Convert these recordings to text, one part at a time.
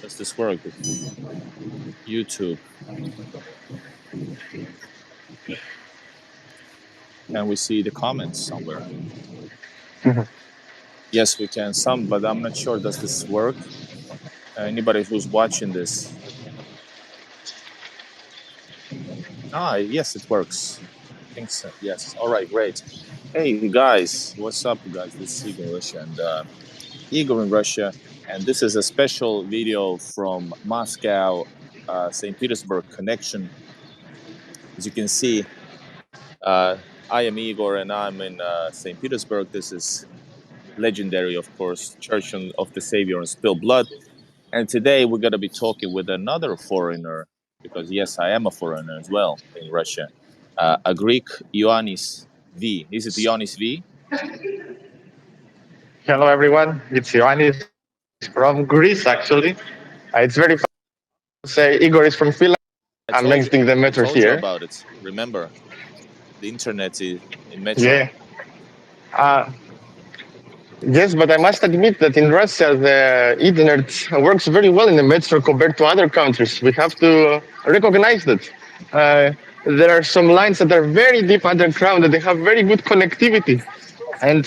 Does this work? YouTube. Can we see the comments somewhere? Yes, we can. Some, but I'm not sure. Does this work? Anybody who's watching this? Yes, it works. I think so. Yes. All right, great. Hey guys, what's up, guys? This is Igor in Russia, and Igor in Russia, and this is a special video from Moscow, St. Petersburg connection. As you can see, I am Igor, and I'm in St. Petersburg. This is legendary, of course, Church of the Savior and Spilled Blood. And today we're going to be talking with another foreigner, because yes, I am a foreigner as well in Russia, a Greek, IoannisV. Is it IoannisV? Hello, everyone. It's Ioannis from Greece, actually. It's very fun to say Igor is from Finland. I'm exiting the metro I told here. you about it. Remember, the internet is in metro. Yeah. Yes, but I must admit that in Russia, the internet works very well in the metro compared to other countries. We have to recognize that. There are some lines that are very deep underground and they have very good connectivity. And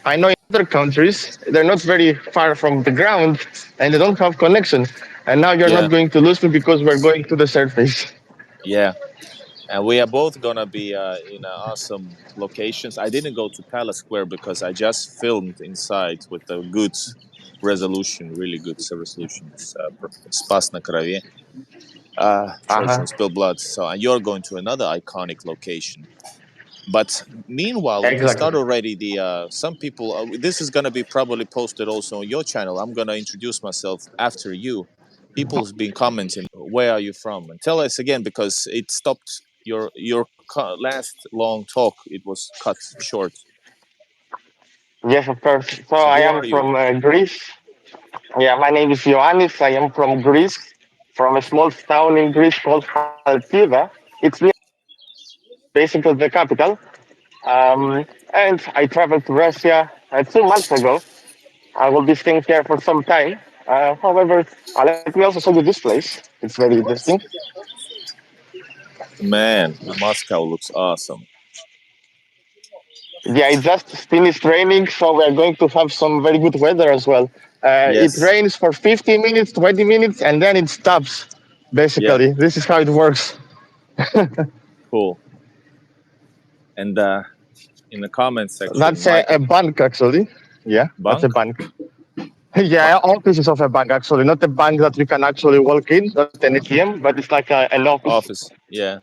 I know in other countries, they're not very far from the ground and they don't have connection. And now you're not going to lose me because we're going to the surface. Yeah. And we are both going to be in awesome locations. I didn't go to Palace Square because I just filmed inside with a good resolution, really good resolution. Spas na Kravie, Church of Spilled Blood. So you're going to another iconic location. But meanwhile, we can start already. Some people, this is going to be probably posted also on your channel. I'm going to introduce myself after you. People's been commenting, where are you from? And tell us again, because it stopped your last long talk. It was cut short. Yes, of course. So I am from Greece. Yeah, my name is Ioannis. I am from Greece, from a small town in Greece called Halkida. It's near, basically the capital. And I traveled to Russia 2 months ago. I will be staying here for some time. However, let me also show you this place. It's very interesting. Man, Moscow looks awesome. Yeah, it just finished raining, so we're going to have some very good weather as well. It rains for 15 minutes, 20 minutes, and then it stops, basically. Yeah. This is how it works. Cool. And in the comments section... That's a bank, actually. Yeah, that's a bank. Yeah, offices of a bank, actually. Not a bank that you can actually walk in, not an ATM, but it's like an office. Office, yeah.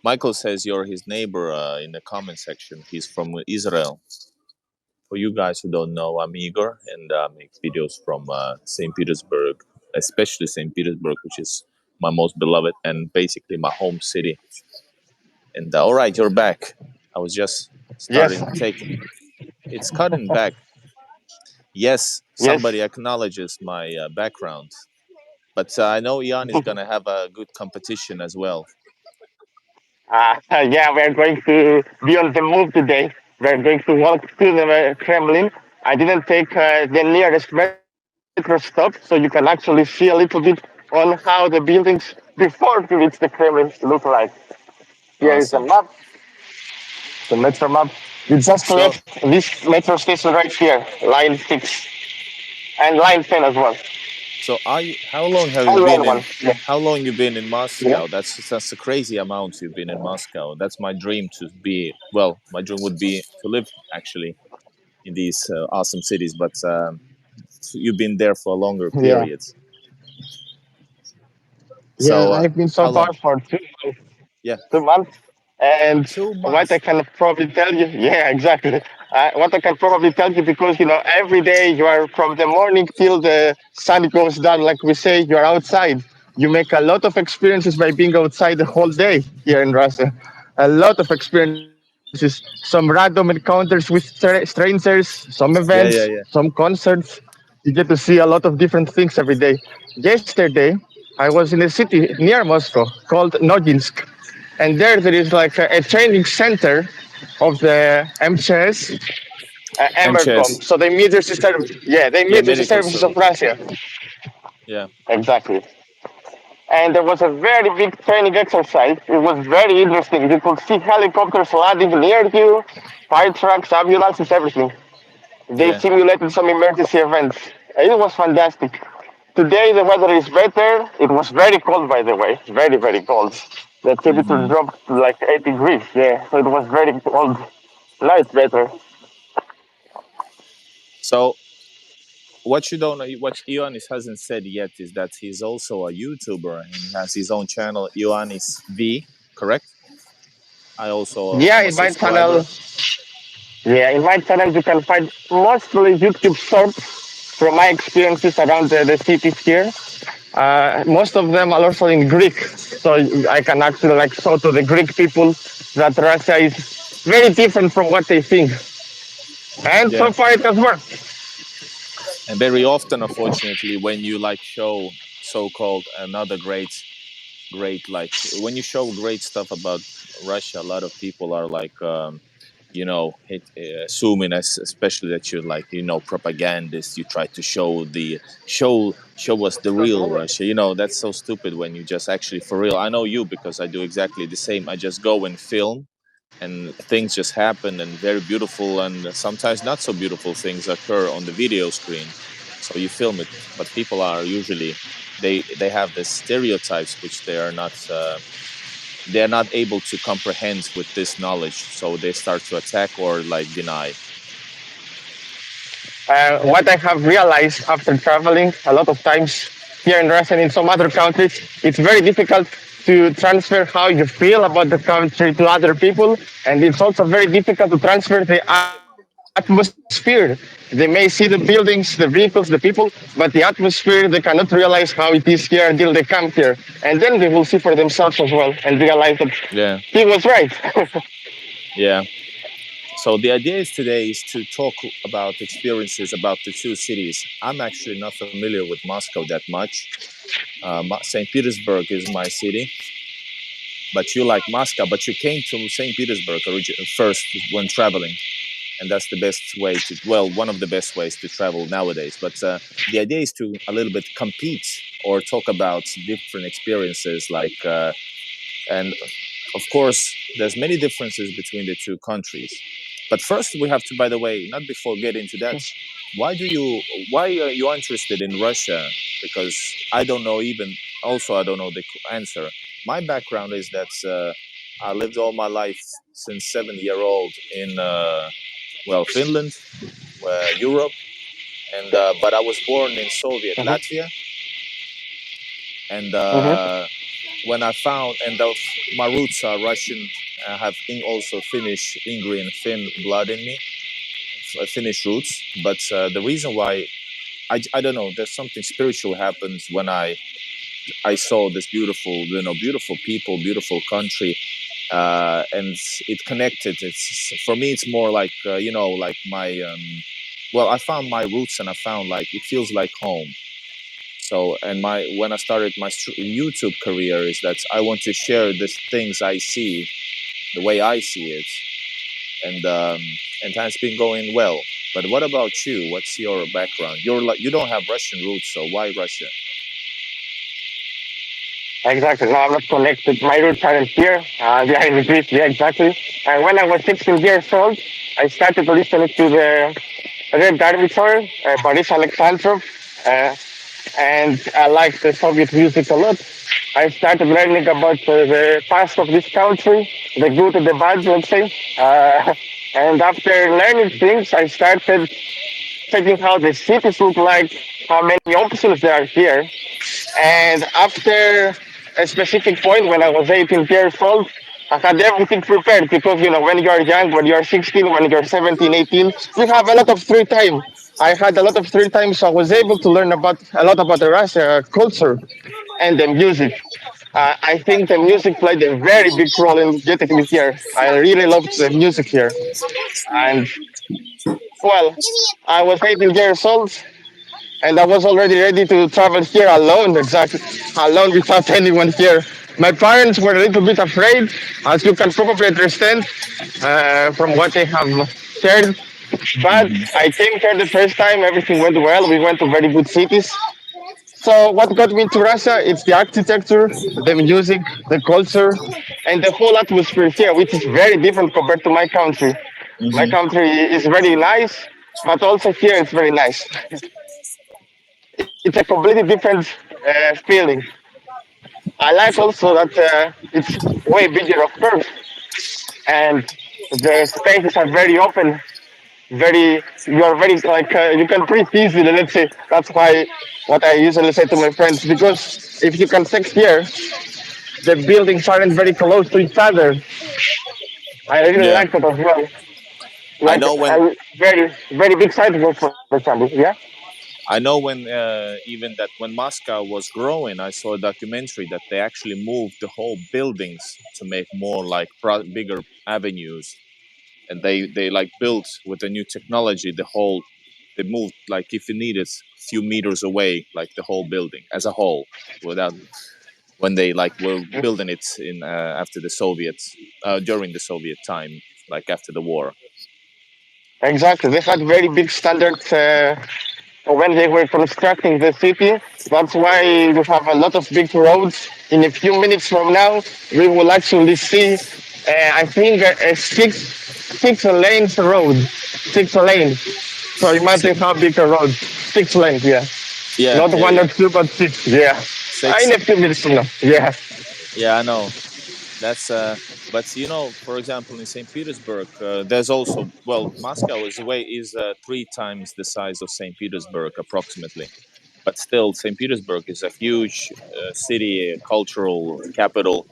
Michael says you're his neighbor in the comment section. He's from Israel. For you guys who don't know, I'm Igor, and I make videos from St. Petersburg, especially St. Petersburg, which is my most beloved and basically my home city. And all right, you're back. I was just starting taking. It's cutting back. Yes, somebody acknowledges my background. But I know Ian is going to have a good competition as well. Yeah, we're going to be on the move today. We're going to walk to the Kremlin. I didn't take the nearest metro stop, so you can actually see a little bit on how the buildings before you reach the Kremlin look like. Here is the map, the metro map. You just left this metro station right here, line 6, and line 10 as well. So how long have you been in? How long you been in Moscow? Yeah. That's a crazy amount you've been in Moscow. That's my dream to be. Well, my dream would be to live actually in these awesome cities. But you've been there for a longer period. Yeah, so, I've been so far for 2 months. Yeah, 2 months. And what I can probably tell you, yeah, exactly. What I can probably tell you, because, every day you are from the morning till the sun goes down, like we say, you're outside. You make a lot of experiences by being outside the whole day here in Russia. A lot of experiences, some random encounters with strangers, some events, some concerts. You get to see a lot of different things every day. Yesterday, I was in a city near Moscow called Noginsk. And there is like a training center of the MCS. Emercom. MCS. So they measure the yeah, they Yeah, measure the medical services of service. Russia. Yeah. Exactly. And there was a very big training exercise. It was very interesting. You could see helicopters landing near you, fire trucks, ambulances, everything. They Yeah. simulated some emergency events. It was fantastic. Today the weather is better. It was very cold, by the way, very very cold. The temperature Hmm. dropped to like 8 degrees. Yeah, so it was very cold. Now it's better. So what you don't know, what Ioannis hasn't said yet, is that he's also a YouTuber and he has his own channel, IoannisV. Correct? I also Yeah, am a in my channel, subscriber. yeah, in my channel you can find mostly YouTube shorts from my experiences around the cities here. Most of them are also in Greek, so I can actually like show to the Greek people that Russia is very different from what they think, and Yeah. so far it has worked. And very often, unfortunately, when you like show so-called another great, like when you show great stuff about Russia, a lot of people are like, assuming, as especially that you're like, propagandist. You try to show us the real Russia. That's so stupid when you just actually for real. I know you because I do exactly the same. I just go and film, and things just happen, and very beautiful and sometimes not so beautiful things occur on the video screen. So you film it, but people are usually they have the stereotypes which they are not able to comprehend with this knowledge, so they start to attack or like deny. What I have realized after traveling a lot of times here in Russia and in some other countries, it's very difficult to transfer how you feel about the country to other people, and it's also very difficult to transfer the atmosphere. They may see the buildings, the vehicles, the people, but the atmosphere, they cannot realize how it is here until they come here. And then they will see for themselves as well and realize that he Yeah, was right. yeah. So the idea is today is to talk about experiences about the two cities. I'm actually not familiar with Moscow that much. St. Petersburg is my city, but you like Moscow, but you came to St. Petersburg first when traveling, and that's the best way to, well, one of the best ways to travel nowadays. But the idea is to a little bit compete or talk about different experiences, like and of course there's many differences between the two countries. But first we have to, by the way, not before getting into that, why do you why are you interested in Russia? Because I don't know, even also I don't know the answer. My background is that I lived all my life since 7 year old in Finland, Europe, and but I was born in Soviet Mhm, Latvia, and mhm, when I found, and my roots are Russian. I have also Finnish, Ingrian, Finn blood in me, Finnish roots. But the reason why I don't know, there's something spiritual happens when I saw this beautiful, beautiful people, beautiful country, and it connected. It's for me, it's more like like my I found my roots, and I found like it feels like home. So, and my when I started my YouTube career, is that I want to share the things I see, the way I see it, and that's been going well. But what about you? What's your background? You're like, you don't have Russian roots, so why Russia? exactly. No, I'm not connected. My roots aren't here. They are in Greece. Yeah, exactly. And when I was 16 years old, I started listening to the Red Dinosaur, Boris Alexandrov, uh, and I liked the Soviet music a lot. I started learning about the past of this country, the good and the bad, let's say. And after learning things, I started checking how the cities look like, how many options there are here. And after a specific point, when I was 18 years old, I had everything prepared because, when you're young, when you're 16, when you're 17, 18, you have a lot of free time. I had a lot of free time, so I was able to learn about a lot about the Russia culture and the music. I think the music played a very big role in getting me here. I really loved the music here. And, well, I was 18 years old and I was already ready to travel here alone, exactly, alone without anyone here. My parents were a little bit afraid, as you can probably understand from what they have shared. But I came here the first time, everything went well. We went to very good cities. So what got me to Russia? It's the architecture, the music, the culture, and the whole atmosphere here, which is very different compared to my country. My Hmm. country is very nice, but also here it's very nice. It's a completely different feeling. I like So, also that it's way bigger, of course, and the spaces are very open. Very, you are very like you can breathe easily. Let's say that's why what I usually say to my friends, because if you can check here, the buildings aren't very close to each other. I really yeah, like that as well. I Like know when very very big sidewalk, for example. Yeah. I know when even that when Moscow was growing, I saw a documentary that they actually moved the whole buildings to make more like bigger avenues, and they like built with the new technology the whole. They moved like if you need it, a few meters away, like the whole building as a whole, without when they like were building it in after the Soviets during the Soviet time, like after the war. Exactly. They had very big standards when they were constructing the city. That's why we have a lot of big roads. In a few minutes from now, we will actually see, I think, a six lanes road. 6 lanes. So imagine how big a road. 6 lanes, yeah. Yeah, Not yeah, one or yeah. two, but six. Yeah. Six. In a few minutes from now. Yeah. Yeah, I know. That's but you know, for example, in St. Petersburg, there's also well, Moscow is 3 times the size of St. Petersburg approximately. But still, St. Petersburg is a huge city, cultural capital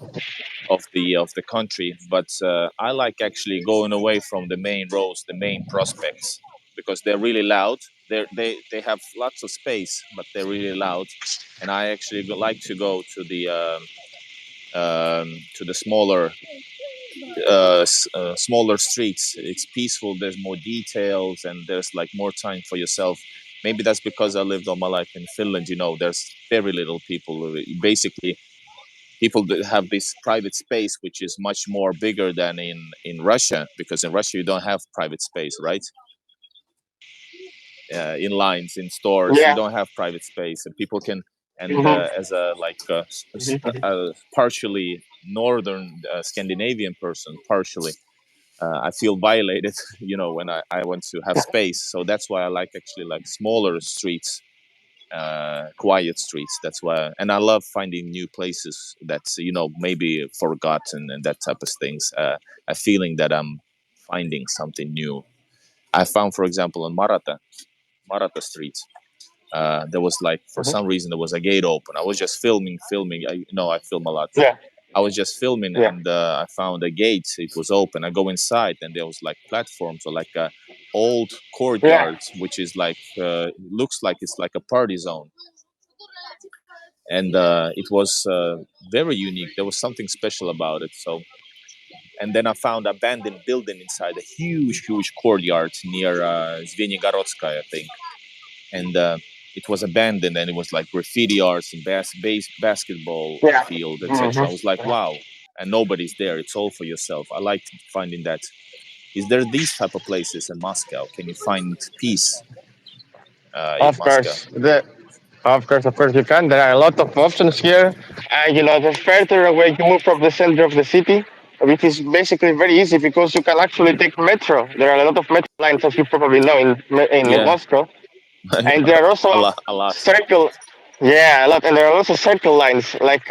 of the country. But I like actually going away from the main roads, the main prospects, because they're really loud. They have lots of space, but they're really loud. And I actually like to go to the smaller streets. It's peaceful. There's more details, and there's like more time for yourself. Maybe that's because I lived all my life in Finland. You know, there's very little people. Basically, people that have this private space, which is much more bigger than in Russia, because in Russia you don't have private space, right? In lines, in stores, you Yeah. don't have private space, and people can. And Hmm. as a a partially northern Scandinavian person, partially I feel violated, you know, when I want to have space. So that's why I like actually like smaller streets, quiet streets. That's why, and I love finding new places that's you know maybe forgotten and that type of things. A feeling that I'm finding something new. I found, for example, on Maratha Street. There was like for Hmm. some reason there was a gate open. I was just filming. I you know I film a lot. Yeah. I was just filming Yeah. and I found a gate. It was open. I go inside and there was like platforms or like a old Yeah. courtyard, which is like looks like it's like a party zone. And it was very unique. There was something special about it. So, and then I found abandoned building inside a huge courtyard near Zvenigorodskaya, I think. And it was abandoned and it was like graffiti arts and basketball Yeah. field, Hmm. etc. I was like, wow, and nobody's there. It's all for yourself. I liked finding that. Is there these type of places in Moscow? Can you find peace in Of Moscow? course. Of course, you can. There are a lot of options here. The further away you move from the center of the city, which is basically very easy because you can actually take metro. There are a lot of metro lines, as you probably know, in Yeah, Moscow. And there are a also lot, a lot. circle, yeah, a lot. And there are also circle lines, like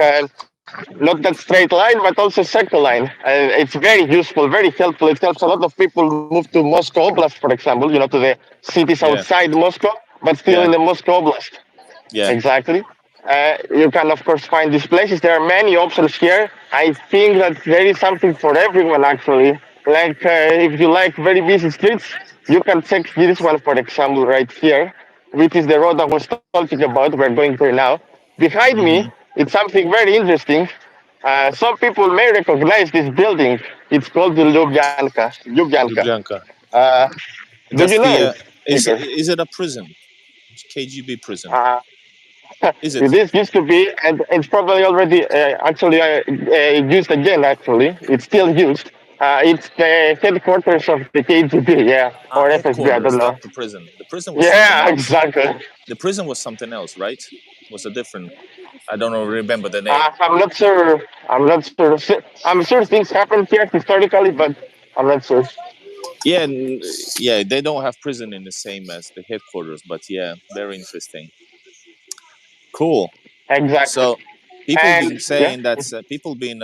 not that straight line, but also circle line. It's very useful, very helpful. It helps a lot of people move to Moscow Oblast, for example, to the cities Yeah, outside Moscow, but still in yeah, the Moscow Oblast. yeah. Exactly. You can, of course, find these places. There are many options here. I think that there is something for everyone, actually. Like, if you like very busy streets, you can check this one, for example, right here, which is the road I was talking about. We're going there now. Behind me, Hmm. it's something very interesting. Some people may recognize this building. It's called the Lubyanka. Lubyanka. Lubyanka. Uh, do you That's know the it, Igor? is it a prison? KGB prison? Uh, Is it? This used to be, and it's probably already actually used again. Actually, it's still used. It's the headquarters of the KGB, yeah, Ah, or FSB, I don't headquarters, know. not the prison. The prison was something Yeah, else. exactly. The prison was something else, right? Was a different. I don't know, remember the name. I'm not sure. I'm not sure. I'm sure things happened here historically, but I'm not sure. Yeah, yeah, they don't have prison in the same as the headquarters, but yeah, very interesting. Cool. Exactly. So, people And been yeah, saying that people been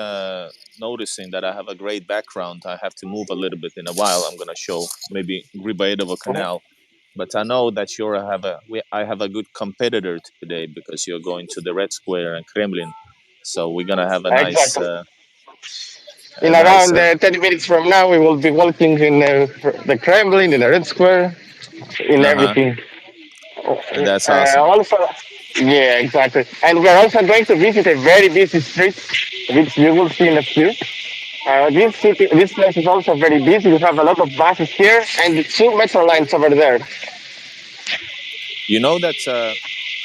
noticing that I have a great background. I have to move a little bit in a while. I'm gonna show maybe Gribayedovo mhm, Canal, but I know that I have a good competitor today because you're going to the Red Square and Kremlin. So we're gonna have exactly. a In nice. around 10 minutes from now, we will be walking in the Kremlin, in the Red Square, in Uh huh. everything. That's awesome. Also, yeah, exactly. And we're also going to visit a very busy street, which you will see in a few. This place is also very busy. We have a lot of buses here and two metro lines over there. You know that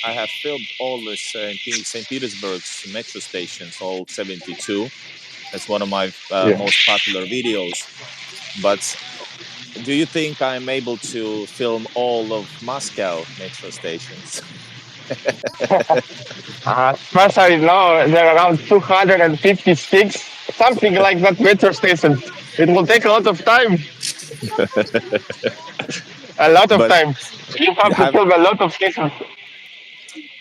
I have filmed all this St. Petersburg's metro stations, all 72. That's one of my Yeah. most popular videos. But do you think I'm able to film all of Moscow metro stations? As far as I know, there are around 256, something like that metro stations. It will take a lot of time, a lot of But time. You have to have film a lot of stations.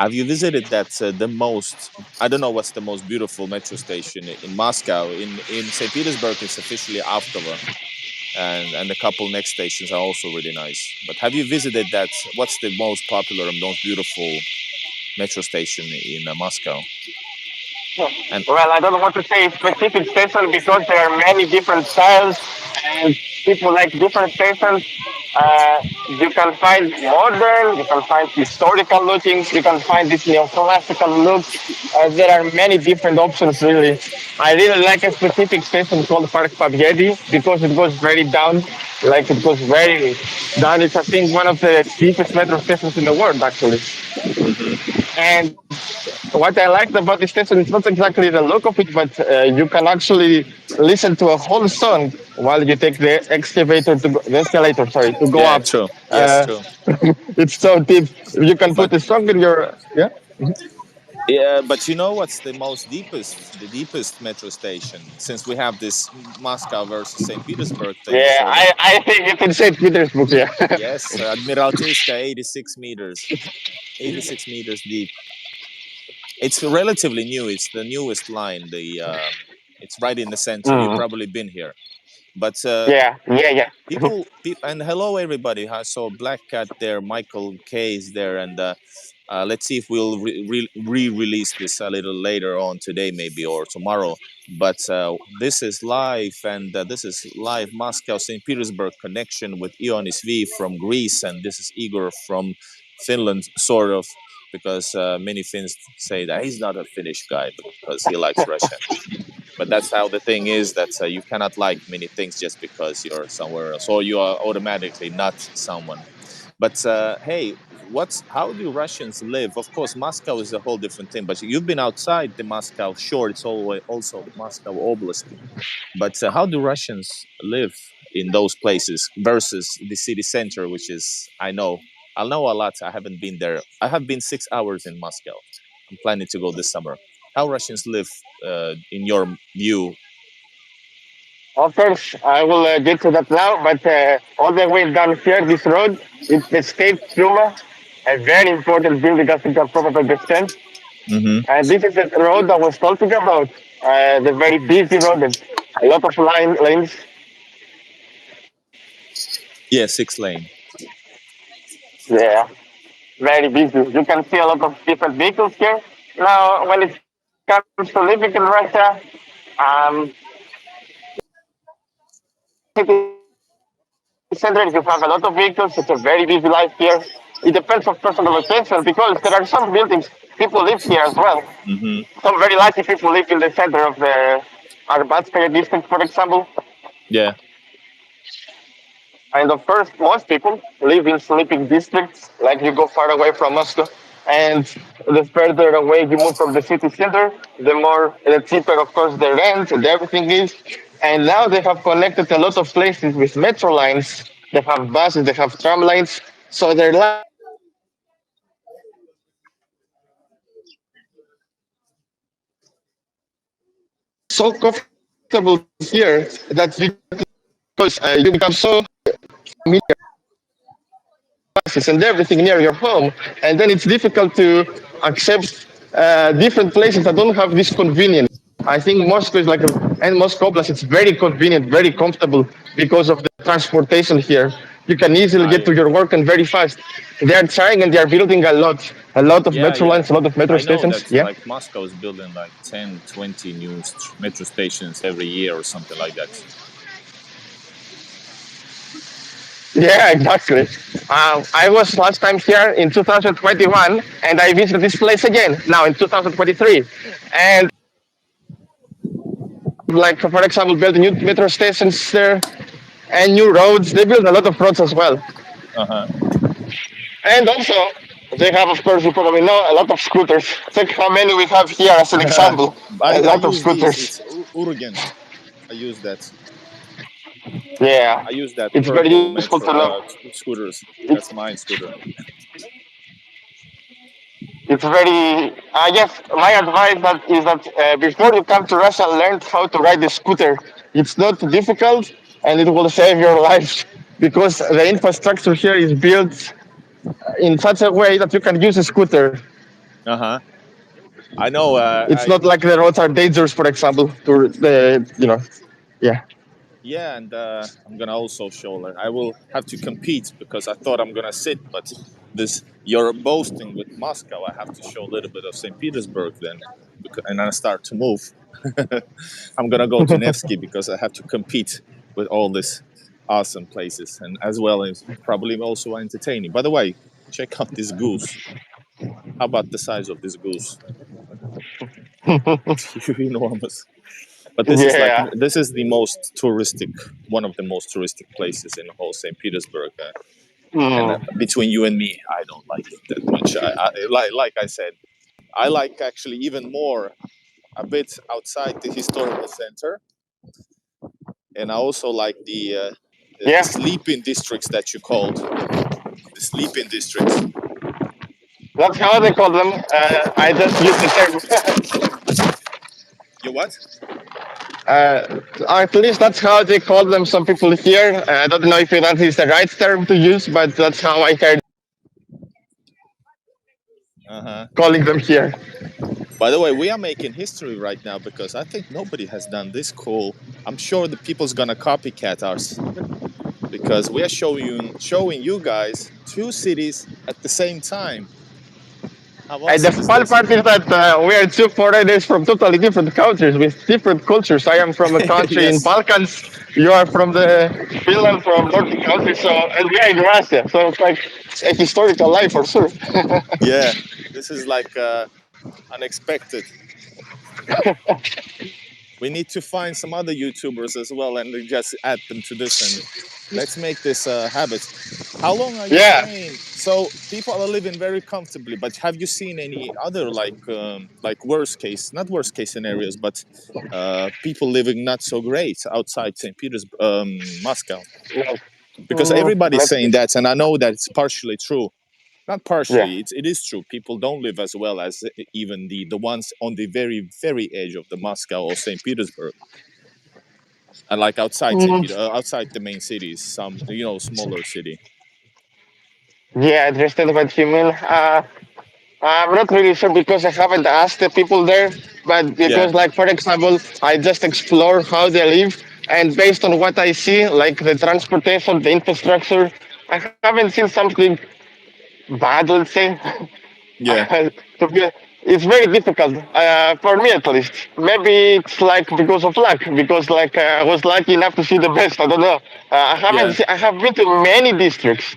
have you visited that the most? I don't know what's the most beautiful metro station in Moscow. In St. Petersburg, it's officially Avkova, and a couple next stations are also really nice. But have you visited that? What's the most popular and most beautiful metro station in Moscow? And Well, I don't want to say specific station because there are many different styles and people like different stations. You can find modern, you can find historical looking, you can find this neoclassical look. There are many different options really. I really like a specific station called Park Pavyedi because it goes very down, like it goes very down. It's I think one of the deepest metro stations in the world actually. mhm. And what I liked about this station is not exactly the look of it, but you can actually listen to a whole song while you take the escalator, sorry, to go Yeah, up. true. Yes, Uh, true. it's so deep. You can But put a song in your yeah. yeah, but you know what's the deepest metro station? Since we have this Moscow versus St. Petersburg thing, Yeah, so the I think it's in St. Petersburg. Yeah. yes, Admiralteyska, 86 meters, 86 meters deep. It's relatively new. It's the newest line. It's right in the center. You've Mm. probably been here, but Yeah, yeah, yeah. and hello everybody. I saw Black Cat there, Michael K is there, and let's see if we'll re-release this a little later on today, maybe, or tomorrow. But this is live, and this is live Moscow St. Petersburg connection with IoannisV from Greece, and this is Igor from Finland, sort of, because many Finns say that he's not a Finnish guy because he likes Russia. But that's how the thing is, that you cannot like many things just because you're somewhere else, or you are automatically not someone. But hey, what's how do Russians live? Of course, Moscow is a whole different thing. But you've been outside the Moscow. Sure, it's always also Moscow Oblast. But how do Russians live in those places versus the city center, which is I know a lot. I haven't been there. I have been 6 hours in Moscow. I'm planning to go this summer. How Russians live, in your view? Of course, I will get to that now, but all the way down here, this road, it's the State Duma, a very important building as you can probably understand. Hmm. And this is the road I was talking about, the very busy road, and a lot of lanes. Yeah, 6 lane. Yeah, very busy. You can see a lot of different vehicles here. Now, when it comes to living in Russia, um, city center, you have a lot of vehicles. It's a very busy life here. It depends on personal location because there are some buildings people live here as well. Hmm. Some very lucky people live in the center of the Arbatskaya district, for example. Yeah. And of course, most people live in sleeping districts, like you go far away from Moscow. And the further away you move from the city center, the cheaper, of course, the rent and everything is. And now they have connected a lot of places with metro lines. They have buses, they have tram lines. So their life is so comfortable here that you can easily get to your work in very fast. And also, it's so comfortable here that you just live because you become so familiar buses and everything near your home, and then it's difficult to accept different places that don't have this convenience. I think Moscow is like and Moscow Plus, it's very convenient, very comfortable because of the transportation here. You can easily get I to your work and very fast. They are trying and they are building a lot of Yeah, metro yeah. lines, a lot of metro I know stations. that Yeah, like Moscow is building like 10, 20 new metro stations every year or something like that. yeah, exactly. I was last time here in 2021, and I visited this place again now in 2023, and like for example, building new metro stations there and new roads. They build a lot of roads as well, Uh-huh. and also they have, of course, you probably know, a lot of scooters. Check how many we have here as an example. A I lot of use these. scooters. It's Urgent. I use that. Yeah, I use that it's very purple useful to metro know. scooters. It's That's mine scooter. it's very. I guess my advice that is that before you come to Russia, learn how to ride the scooter. It's not difficult, and it will save your life because the infrastructure here is built in such a way that you can use a scooter. Uh-huh. I know. It's not like the roads are dangerous, for example, to the yeah. Yeah, and I'm gonna also show. Like, I will have to compete because I thought I'm gonna sit, but this you're boasting with Moscow. I have to show a little bit of St. Petersburg then, and I start to move. I'm gonna go to Nevsky because I have to compete with all these awesome places, and as well as probably also entertaining. By the way, check out this goose. How about the size of this goose? Enormous. But this is like Yeah. this is the most touristic, one of the most touristic places in the whole St. Petersburg. And Mm. between you and me, I don't like it that much. Like I said, I like actually even more a bit outside the historical center, and I also like the Yeah. sleeping districts that you called the sleeping districts. That's how they call them. I just use the term. You what? At least that's how they call them. Some people here. I don't know if that is the right term to use, but that's how I heard Uh huh. calling them here. By the way, we are making history right now because I think nobody has done this cool. I'm sure the people's gonna copycat us because we are showing you guys two cities at the same time. How And the awesome is fun this? part is that we are two foreigners from totally different countries with different cultures. I am from a country in Yes. Balkans. You are from the Finland, from Nordic country. So, and we are in Russia. So it's like a historical life for sure. Yeah. This is like unexpected. We need to find some other YouTubers as well and just add them to this and let's make this a habit. How long are you Yeah. staying? So people are living very comfortably, but have you seen any other like worst case, not worst case scenarios, but people living not so great outside St. Petersburg, Moscow? Like, Because everybody's let's see. saying that, and I know that it's partially true. Not Yeah. partially, it is true. People don't live as well as even the ones on the very very edge of the Moscow or St. Petersburg, and like outside St. Peter, Mm, outside the main cities, some smaller city. yeah, I understand what you mean. I'm not really sure because I haven't asked the people there, but Yeah, because, like, for example, I just explore how they live, and based on what I see, like the transportation, the infrastructure, I haven't seen something bad, let's say. yeah, To be, it's very difficult for me at least. Maybe it's like because of luck, because like I was lucky enough to see the best. I don't know. yeah. I have been to many districts,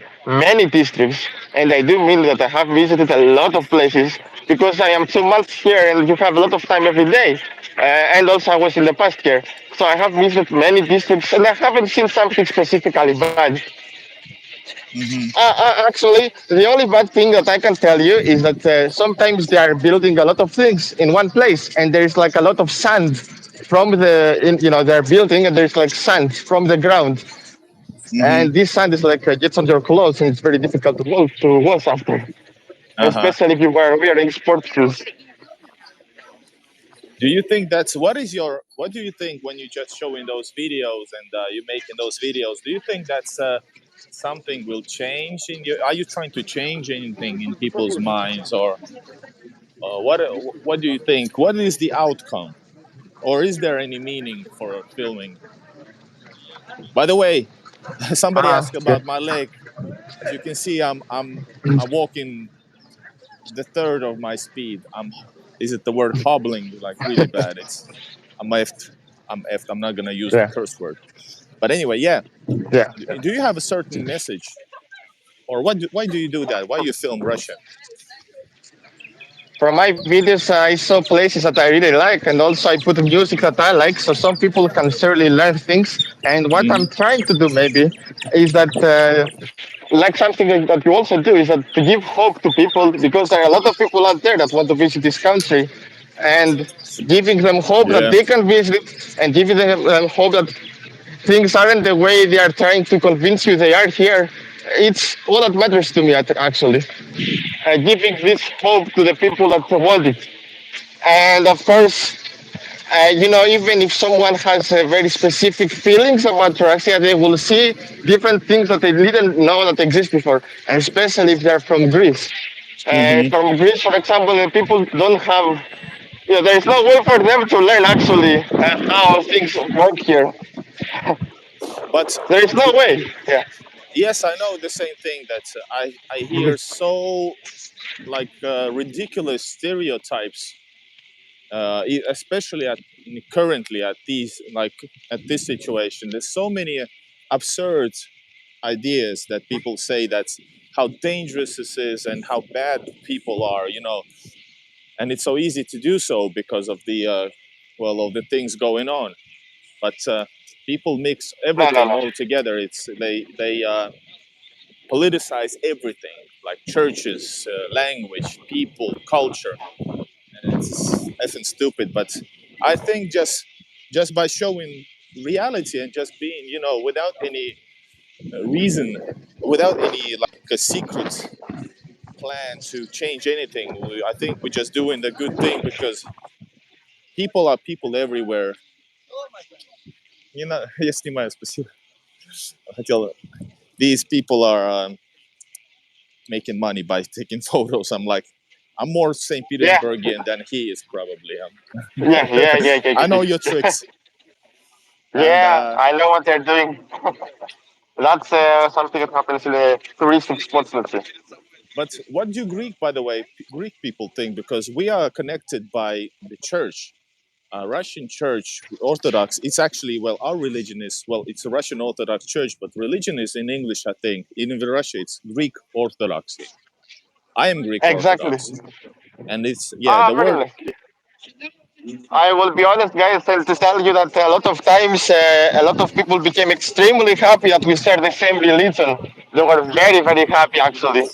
and I do mean that I have visited a lot of places because I am 2 months here, and you have a lot of time every day. And also I was in the past here, so I have visited many districts, and I haven't seen something specifically bad. Actually, the only bad thing that I can tell you is that sometimes they are building a lot of things in one place, and there is like a lot of sand. from their building, and there's like sand from the ground, and Mm-hmm. this sand is like gets on your clothes, and it's very difficult to wash after, Uh-huh. especially if you were wearing sports shoes. Do you think that's what do you think when you just showing those videos and you making those videos? Do you think that's something will change in you? Are you trying to change anything in people's minds, or what do you think? What is the outcome, or is there any meaning for filming? By the way, somebody asked Yeah. about my leg. As you can see, I'm walking the third of my speed. Is it the word hobbling like really bad? I'm effed. I'm effed. I'm not gonna use the Yeah. curse word. But anyway, yeah. Yeah. Do you have a certain message, or why do you do that? Why you film Russia? From my videos, I saw places that I really like, and also I put music that I like, so some people can certainly learn things. And what I'm Mm-hmm. trying to do maybe is that, like something that you also do, is that to give hope to people, because there are a lot of people out there that want to visit this country, and giving them hope that Yeah. they can visit, and giving them hope that things aren't the way they are trying to convince you they are here. It's all that matters to me, actually. Giving this hope to the people that want it. And of course, even if someone has very specific feelings about Russia, they will see different things that they didn't know that exist before, and especially if they're from Greece. Mm-hmm. From Greece, for example, the people don't have, there is no way for them to learn actually how things work here. But There is no way. Yeah. yes, I know the same thing that I hear so like ridiculous stereotypes, especially currently at these like at this situation. There's so many absurd ideas that people say that's how dangerous this is and how bad people are, and it's so easy to do so because of the of the things going on. But people mix No, no, everything no. all together. They politicize everything, like churches, language, people, culture, and it's effing stupid. But I think just by showing reality and just being, without any reason, without any like a secret plan to change anything, I think we're just doing the good thing because people are people everywhere. Я снимаю, спасибо. Хотел. These people are making money by taking photos. I'm more St. Yeah, Petersburgian than he is probably. yeah, yeah, yeah, yeah, I know yeah. your tricks, and Yeah, I know what they're doing. That's something that happens in the touristic spots, let's say. but what do Greek, by the way, Greek people think? Because we are connected by the church, Russian Church, Orthodox. It's actually our religion is it's a Russian Orthodox Church, but religion is in English, I think. In Russia, it's Greek Orthodoxy. I am Greek Exactly. Orthodox, and it's Ah, the word. really? I will be honest, guys, to tell you that a lot of times a lot of people became extremely happy that we share the same religion. They were very, very happy, actually.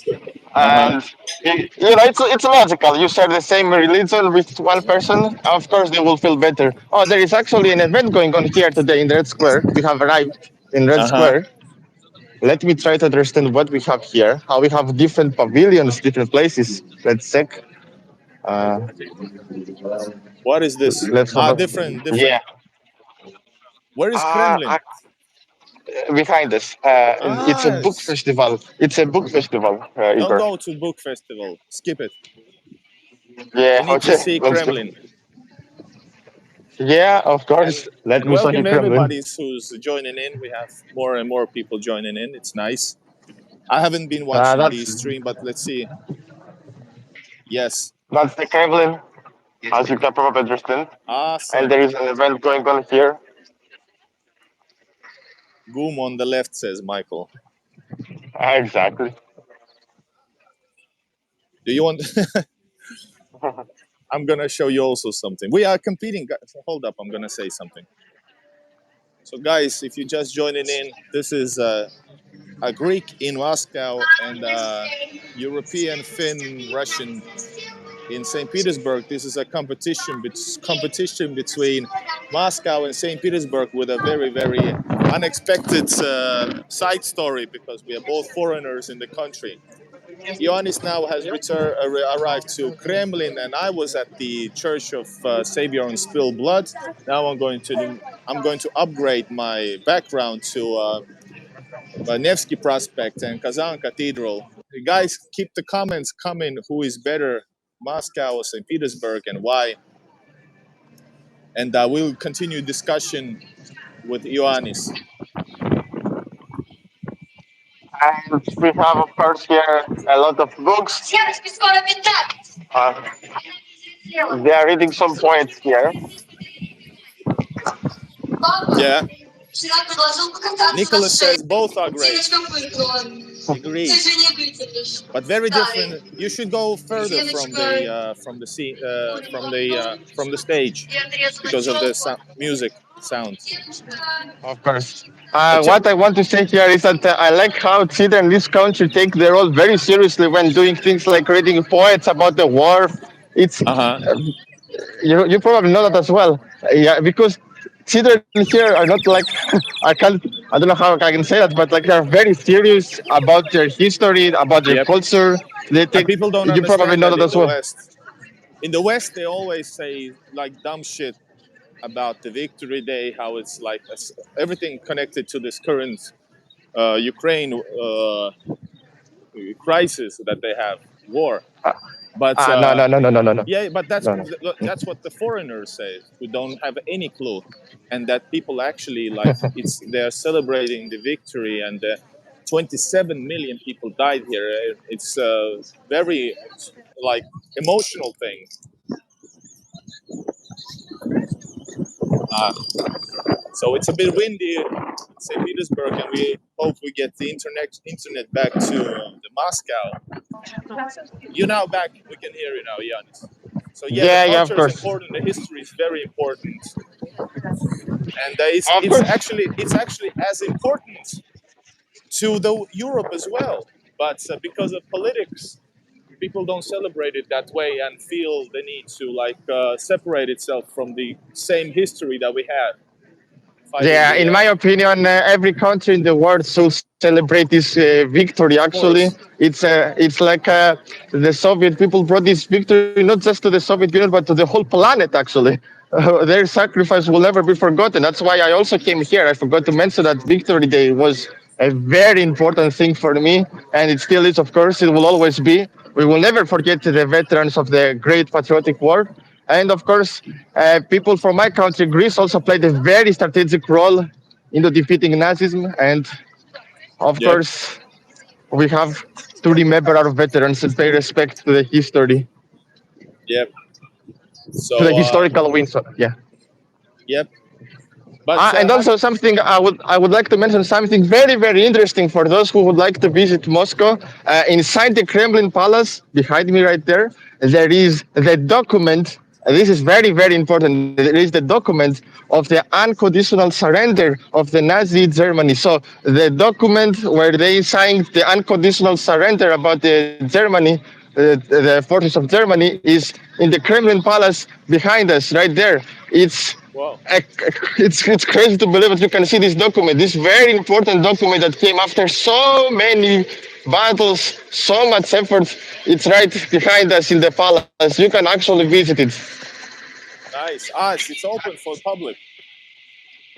Uh huh. And, it's logical. You share the same religion with one person, of course, they will feel better. Oh, there is actually an event going on here today in Red Square. We have arrived in Red Uh huh. Square. Let me try to understand what we have here, how we have different pavilions, different places. Let's check. Uh, What is this? let's have Ah, a. different. Yeah. Where is Uh, Kremlin? Behind us. It's a Ah, book festival. It's a book festival, don't Igor. go to book festival. Skip it. Yeah, We need to okay, see let's go. Kremlin. Yeah, of And course. Let me show you welcome Kremlin. everybody who's joining in. We have more and more people joining in. It's nice. I haven't been watching That's the stream, but let's see. Yes. that's the Kremlin, as you can probably understand. And Awesome. there is an event going on here. Goom on the left, says Michael. Exactly. Do you want? I'm gonna show you also something. We are competing. Hold up, I'm gonna say something. So, guys, if you're just joining in, this is a Greek in Moscow and a European Finn Russian in St. Petersburg. This is a competition between Moscow and St. Petersburg with a very, very unexpected side story because we are both foreigners in the country. Ioannis now has arrived to Kremlin, and I was at the Church of Savior and Spilled Blood. Now I'm going to upgrade my background to Nevsky Prospect and Kazan Cathedral. You guys, keep the comments coming. Who is better, Moscow or St. Petersburg, and why? And we'll continue discussion with Ioannis. And we have, of course, here a lot of books. Uh, they are reading some poets here. Yeah. Nicholas says both are great. Agreed. But very different. You should go further from the stage because of the music sound. Of course. But What I want to say here is that I like how children in this country take their role very seriously when doing things like reading poets about the war. It's uh-huh. you probably know that as well. Yeah, because children here are not like I don't know how I can say that, but like they're very serious about their history, about their Yep. culture. They And take people don't you probably understand know that that in as the well. West. In the West, they always say like dumb shit about the Victory Day, how it's like everything connected to this current Ukraine crisis that they have, war. But No, no, no, no, no, no, no, yeah, but no, no. that's what the foreigners say, who don't have any clue, and that people actually like they're celebrating the victory, and 27 million people died here. It's a very like emotional thing. Uh, so it's a bit windy in St. Petersburg, and we hope we get the internet back to the Moscow. You now back. We can hear you now, Yanis. So yeah, the Yeah, yeah, of culture is course, important. The history is very important, and of course. it's actually as important to the Europe as well. But because of politics, people don't celebrate it that way and feel the need to like separate itself from the same history that we had fighting Yeah, the. in my opinion, every country in the world should celebrate this victory. Of Actually, course. it's like the Soviet people brought this victory not just to the Soviet Union but to the whole planet. Actually, their sacrifice will never be forgotten. That's why I also came here. I forgot to mention that Victory Day was a very important thing for me, and it still is. Of course, it will always be. We will never forget the veterans of the Great Patriotic War. And of course, people from my country, Greece, also played a very strategic role into defeating Nazism. And of Yep. course, we have to remember our veterans and pay respect to the history, Yep. to the So historical wins. Yeah. yep. But And also something I would like to mention something very interesting for those who would like to visit Moscow. Inside the Kremlin Palace, behind me right there is the document. This is very important. There is the document of the unconditional surrender of the Nazi Germany. So the document where they signed the unconditional surrender about the Germany, the forces of Germany, is in the Kremlin Palace behind us, right there. It's wow. it's crazy to believe that you can see this document, this very important document that came after so many battles, so much effort. It's right behind us in the palace. You can actually visit it. Nice. It's open for public.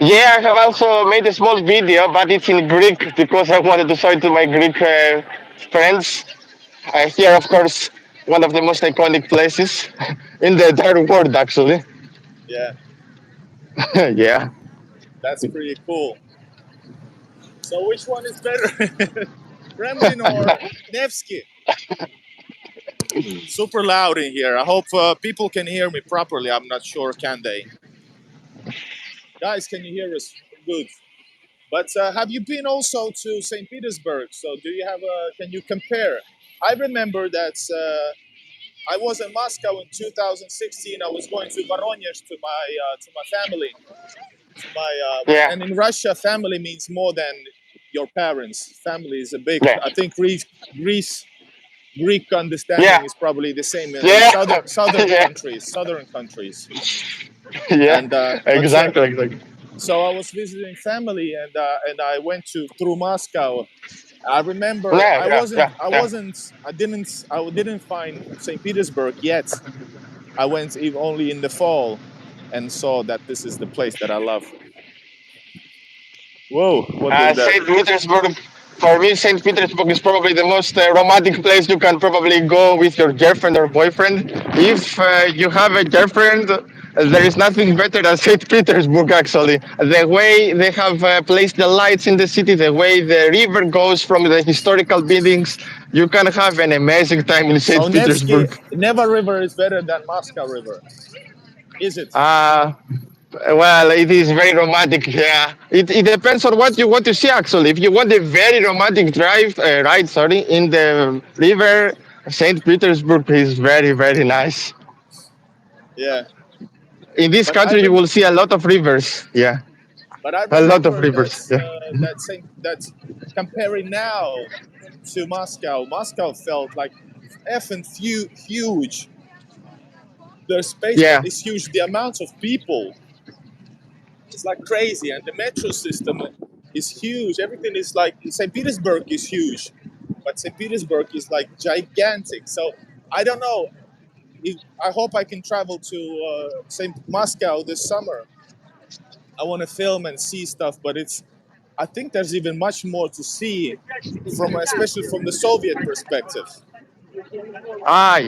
Yeah, I have also made a small video, but it's in Greek because I wanted to show it to my Greek friends. Here, of course, one of the most iconic places in the entire world, actually. Yeah, Yeah. that's pretty cool. So which one is better, Kremlin or Nevsky? Super loud in here. I hope people can hear me properly. I'm not sure, can they? Guys, can you hear us? Good. But have you been also to St. Petersburg? So do you have a? Can you compare? I remember that I was in Moscow in 2016. I was going to Voronezh to my family. To my Yeah. and in Russia, family means more than your parents. Family is a big. Yeah. I think Greece Greek Yeah. understanding is probably the same in Yeah. southern Yeah. countries. Southern countries. Yeah, And exactly, exactly. so I was visiting family, and I went to through Moscow. I remember Yeah, yeah, yeah, yeah. I didn't find St. Petersburg yet. I went only in the fall and saw that this is the place that I love. Whoa, what was that? St. Petersburg, for me, St. Petersburg is probably the most romantic place you can probably go with your girlfriend or boyfriend. If you have a girlfriend, there is nothing better than St. Petersburg, actually. The way they have placed the lights in the city, the way the river goes from the historical buildings, you can have an amazing time in So St. Nevsky Petersburg. Neva River is better than Moscow River, is it? Uh, Well, it is very romantic. Yeah, it depends on what you want to see. Actually, if you want a very romantic ride, sorry, in the river, Saint Petersburg is very nice. Yeah, In this but I country, you rem- will see a lot of rivers. Yeah, but I a lot of remember rivers. Yeah, that comparing now to Moscow, Moscow felt like effing huge. The space yeah. is huge. The amount of people is like crazy, and the metro system is huge. Everything is like St. Petersburg is huge, but St. Petersburg is like gigantic. So I don't know. I hope I can travel to St. Moscow this summer. I want to film and see stuff, but it's. I think there's even much more to see from, especially from the Soviet perspective.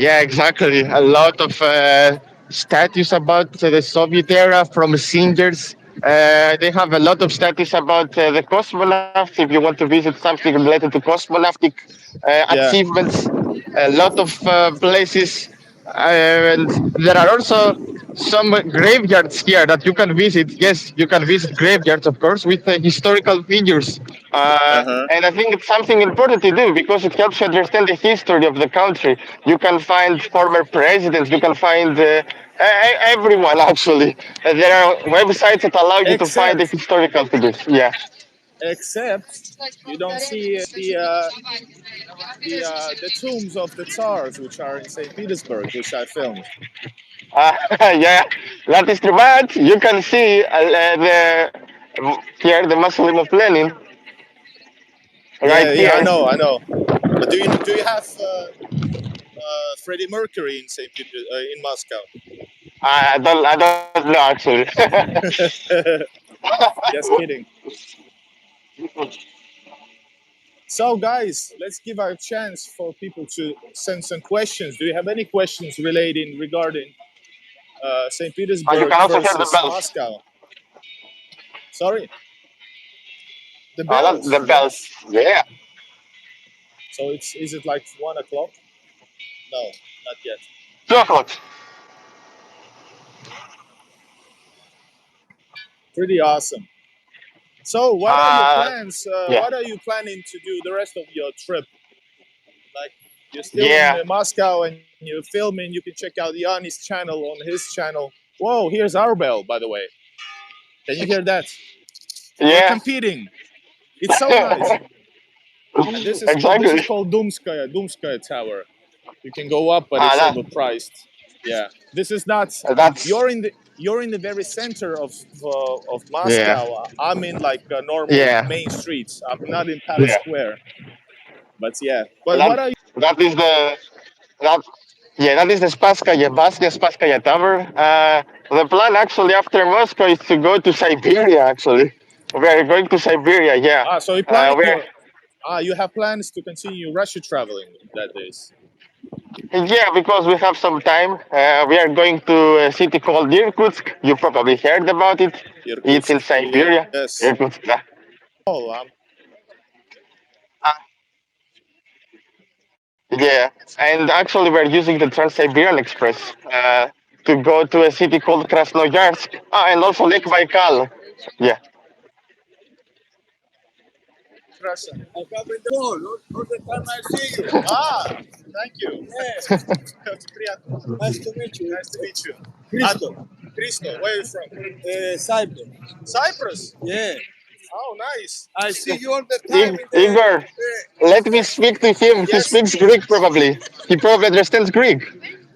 Yeah, exactly. A lot of statues about the Soviet era from singers. They have a lot of statues about the cosmonauts. If you want to visit something related to cosmonautic Yeah, achievements, a lot of places. And there are also some graveyards here that you can visit. Yes, you can visit graveyards, of course, with historical figures. uh huh. And I think it's something important to do because it helps you understand the history of the country. You can find former presidents, you can find everyone actually. There are websites that allow you to find the Except, historical figures. Yeah. except you don't see the tombs of the Tsars, which are in St. Petersburg, which I filmed. Yeah, that is true. But you can see here the mausoleum of Lenin right Yeah, yeah, here. I know. But do you have Freddie Mercury in in Moscow? I don't know actually. Just kidding. So, guys, let's give a chance for people to send some questions. Do you have any questions relating regarding St. You Petersburg can also hear the versus bells. Moscow? Sorry, the Not bells. the bells. Yes. Yeah. So it's is it like 1 o'clock? No, not yet. 2 o'clock. Pretty awesome. So, what are your Uh, plans? yeah. What are you planning to do the rest of your trip? Like, you're still in Yeah. Moscow and you're filming. You can check out Yanni's channel on his channel. Whoa, here's our bell, by the way. Can you hear that? We're Yeah. competing. It's so nice. And this is Exactly. called Dumskaya Tower. You can go up, but Ah, it's that, overpriced. Yeah, this is not. that's You're in the very center of yeah. Moscow. I'm in like normal Yeah. main streets. I'm not in Palace Yeah. Square. But yeah. But That what are that is the that yeah, that is the Spaskaya Tower. The plan actually after Moscow is to go to Siberia. Actually, we are going to Siberia. Yeah, so you planning we're you have plans to continue Russia traveling that days? yeah because we have some time. We are going to a city called Irkutsk. You probably heard about it. It's Irkutsk. in Siberia. Yes. Irkutsk. Yeah. Oh, Uh, Yeah, and actually we're using the Trans-Siberian Express to go to a city called Krasnoyarsk. And also Lake Baikal. Yeah. Russia. I come in the mall. All the time I see you. Thank you. Yeah. Nice to meet you. Nice to meet you. Cristo. Cristo, where are you from? Cyprus. Cyprus? Yeah. Oh, nice. I see you all the time in the. Igor, let me speak to him. He Yes. speaks Greek probably. He probably understands Greek.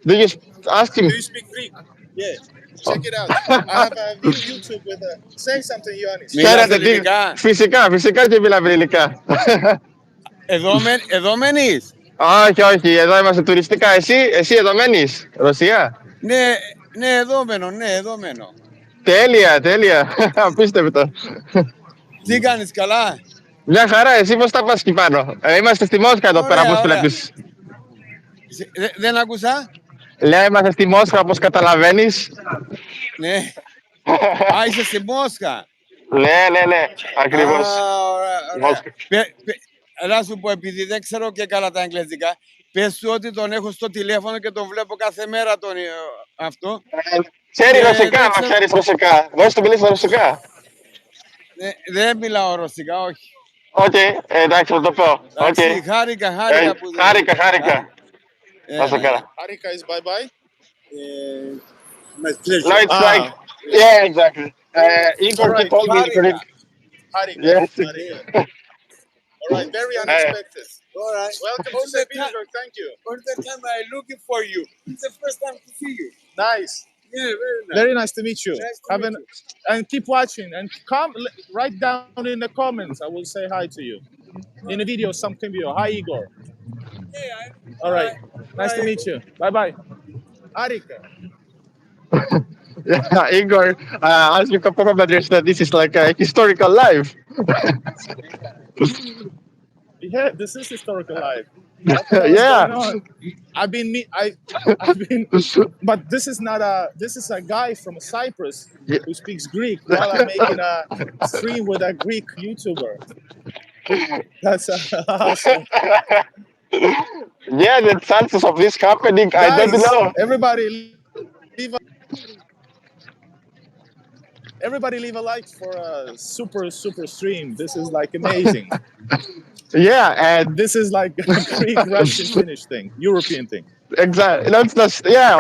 Do you ask him? Do you speak Greek? Yeah. Check it out. I have a new YouTube with a. Say something, Ioannis. Χαίρετε, τι. Φυσικά, φυσικά και μιλάμε ελληνικά. Εδώ μένεις? Όχι, όχι, εδώ είμαστε τουριστικά. Εσύ εδώ μένεις, Ρωσία? Ναι, εδώ μένω, εδώ μένω. Τέλεια, τέλεια. Απίστευτο. Τι κάνεις, καλά? Μια χαρά, εσύ πώς τα πας εκεί πάνω? Είμαστε στη Μόσχα εδώ πέρα, όπως βλέπεις. Δεν άκουσα? Λέω, είμαστε στη Μόσχα, όπως καταλαβαίνεις. Ναι. Α, είσαι στη Μόσχα. Ναι, ακριβώς. Να σου πω, επειδή δεν ξέρω και καλά τα αγγλικά, πες του ότι τον έχω στο τηλέφωνο και τον βλέπω κάθε μέρα αυτό. Ξέρει ρωσικά, μα ξέρεις ρωσικά. Μπορείς να μιλήσεις ρωσικά? Δεν μιλάω ρωσικά, όχι. Οκ, εντάξει, θα το πω. Εντάξει, χάρηκα που δεν... Χάρηκα. Να σε καλά. Harika is bye-bye? My pleasure. No, it's like... Yeah, exactly. Igor told me... Harika. Yes. All right, very unexpected. All right. Welcome to St. Petersburg, thank you. All the time I'm looking for you. It's the first time to see you. Nice. Yeah, very nice. Very nice to meet you. Nice to meet you. And keep watching and write down in the comments. I will say hi to you. In a video, something video. Hi, Igor. Yeah, All right. Nice to meet you. Bye-bye. Harika. Yeah, Igor, as you can probably understand, this is like a historical life. Yeah, this is historical life. Yeah. I've been, but this is not a. This is a guy from Cyprus who speaks Greek while I'm making a stream with a Greek YouTuber. That's awesome. Yeah, the chances of this happening, I don't know. Everybody leave a like for a super stream. This is like amazing. Yeah, and this is like a Greek, Russian, Finnish thing, European thing. Exactly.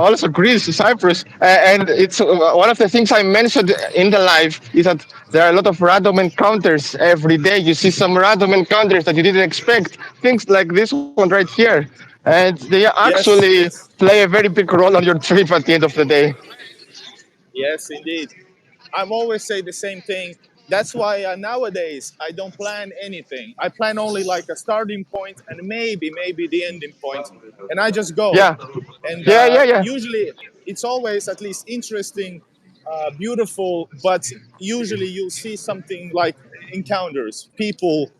Also Greece, Cyprus, and it's one of the things I mentioned in the live is that there are a lot of random encounters every day. You see some random encounters that you didn't expect. Things like this one right here, and they actually play a very big role on your trip at the end of the day. Yes, indeed. I'm always say the same thing. That's why nowadays I don't plan anything. I plan only like a starting point and maybe the ending point, and I just go. Yeah. And yeah. Usually it's always at least interesting, beautiful, but usually you'll see something like encounters, people,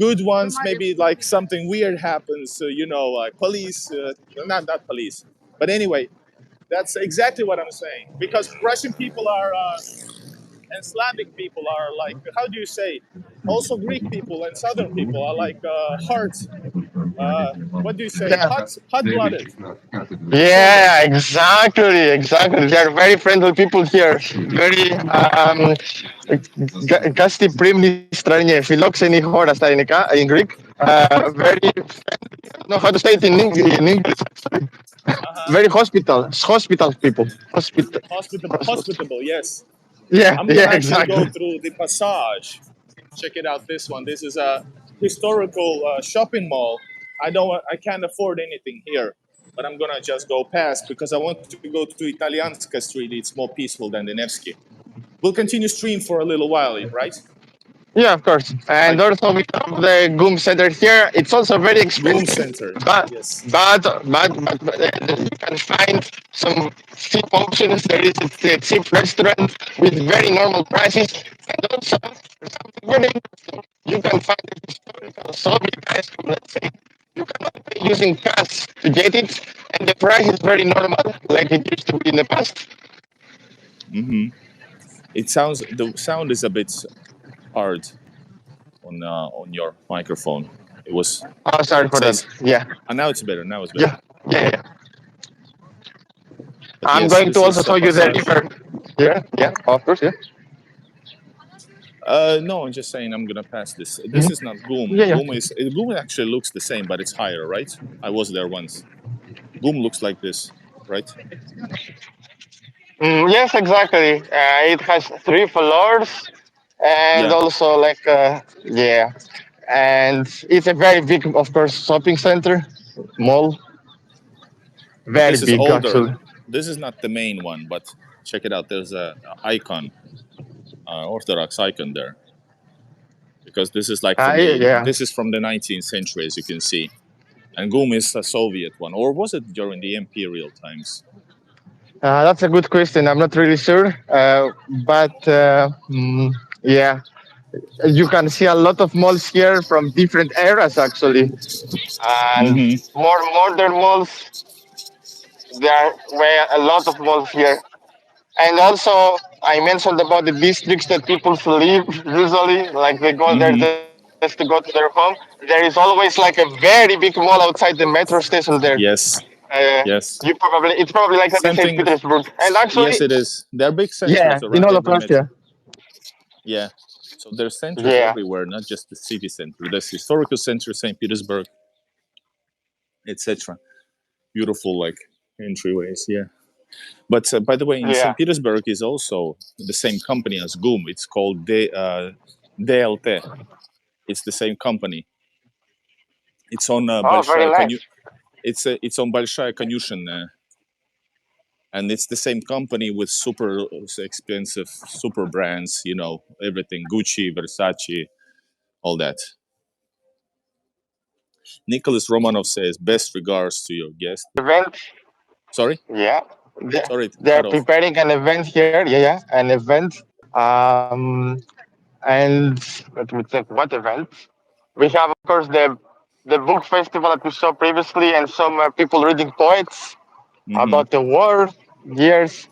good ones. Maybe like something weird happens. Like police, not police, but anyway. That's exactly what I'm saying. Because Russian people are, and Slavic people are like, how do you say? Also Greek people and Southern people are like hard. What do you say? Hot-blooded. Yeah, exactly. They are very friendly people here. Very гостеприимные стране, φιλόξενη χώρα στα ελληνικά, in Greek. Very friendly. I don't know how to say it in English. Very hospital people. Hospitable, yes. Yeah, I'm gonna exactly. go through the passage. Check it out. This one. This is a historical shopping mall. I can't afford anything here, but I'm gonna just go past because I want to go to Italianska Street. It's more peaceful than the Nevsky. We'll continue stream for a little while, right? Yeah, of course. And also we have the GUM Center here. It's also very expensive. GUM Center. Yes. But you can find some cheap options. There is a cheap restaurant with very normal prices. And also, something very interesting, you can find a historical Soviet ice cream, let's say. You cannot pay using cash to get it, and the price is very normal, like it used to be in the past. Mm-hmm. The sound is a bit hard on your microphone. It was. Oh, sorry for that. Yeah. And now it's better. Yeah. I'm going to also show you the river. Yeah, of course, yeah. No, I'm just saying I'm gonna pass this. This is not GUM. Yeah. GUM actually looks the same, but it's higher, right? I was there once. GUM looks like this, right? Yes, exactly. It has 3 floors. And also like and it's a very big, of course, shopping center, mall. Very big, actually. This is not the main one, but Check it out. There's a icon, Orthodox icon there, because this is like Yeah. this is from the 19th century, as you can see, and GUM is a Soviet one, or was it during the imperial times? That's a good question. I'm not really sure, but yeah, you can see a lot of malls here from different eras actually, and Mm-hmm. more modern malls. There were a lot of malls here, and also I mentioned about the districts that people live usually, like they go there Mm-hmm. just to go to their home. There is always like a very big mall outside the metro station there. Yes. You Yes. probably it's probably like that in St. Same thing. Petersburg, and actually, Yes, it is. There are big yeah, centers in around all of every Russia, metro. Yeah. So there's centers yeah, everywhere, not just the city center. There's historical center, St. Petersburg, etc. Beautiful, like entryways. Yeah. But by the way, in yeah. St. Petersburg is also the same company as GUM. It's called DLT. It's the same company. It's on Oh, very Большая nice. Коню. It's on Большая Конюшенная, and it's the same company with super expensive super brands. You know everything: Gucci, Versace, all that. Nicholas Romanov says, "Best regards to your guest." Event, Sorry, yeah. They- sorry, They're cut off. preparing an event here. Yeah, yeah, an event. Um, and let me think, what event? We have, of course, the book festival that we saw previously, and some people reading poets Hmm. about the war years.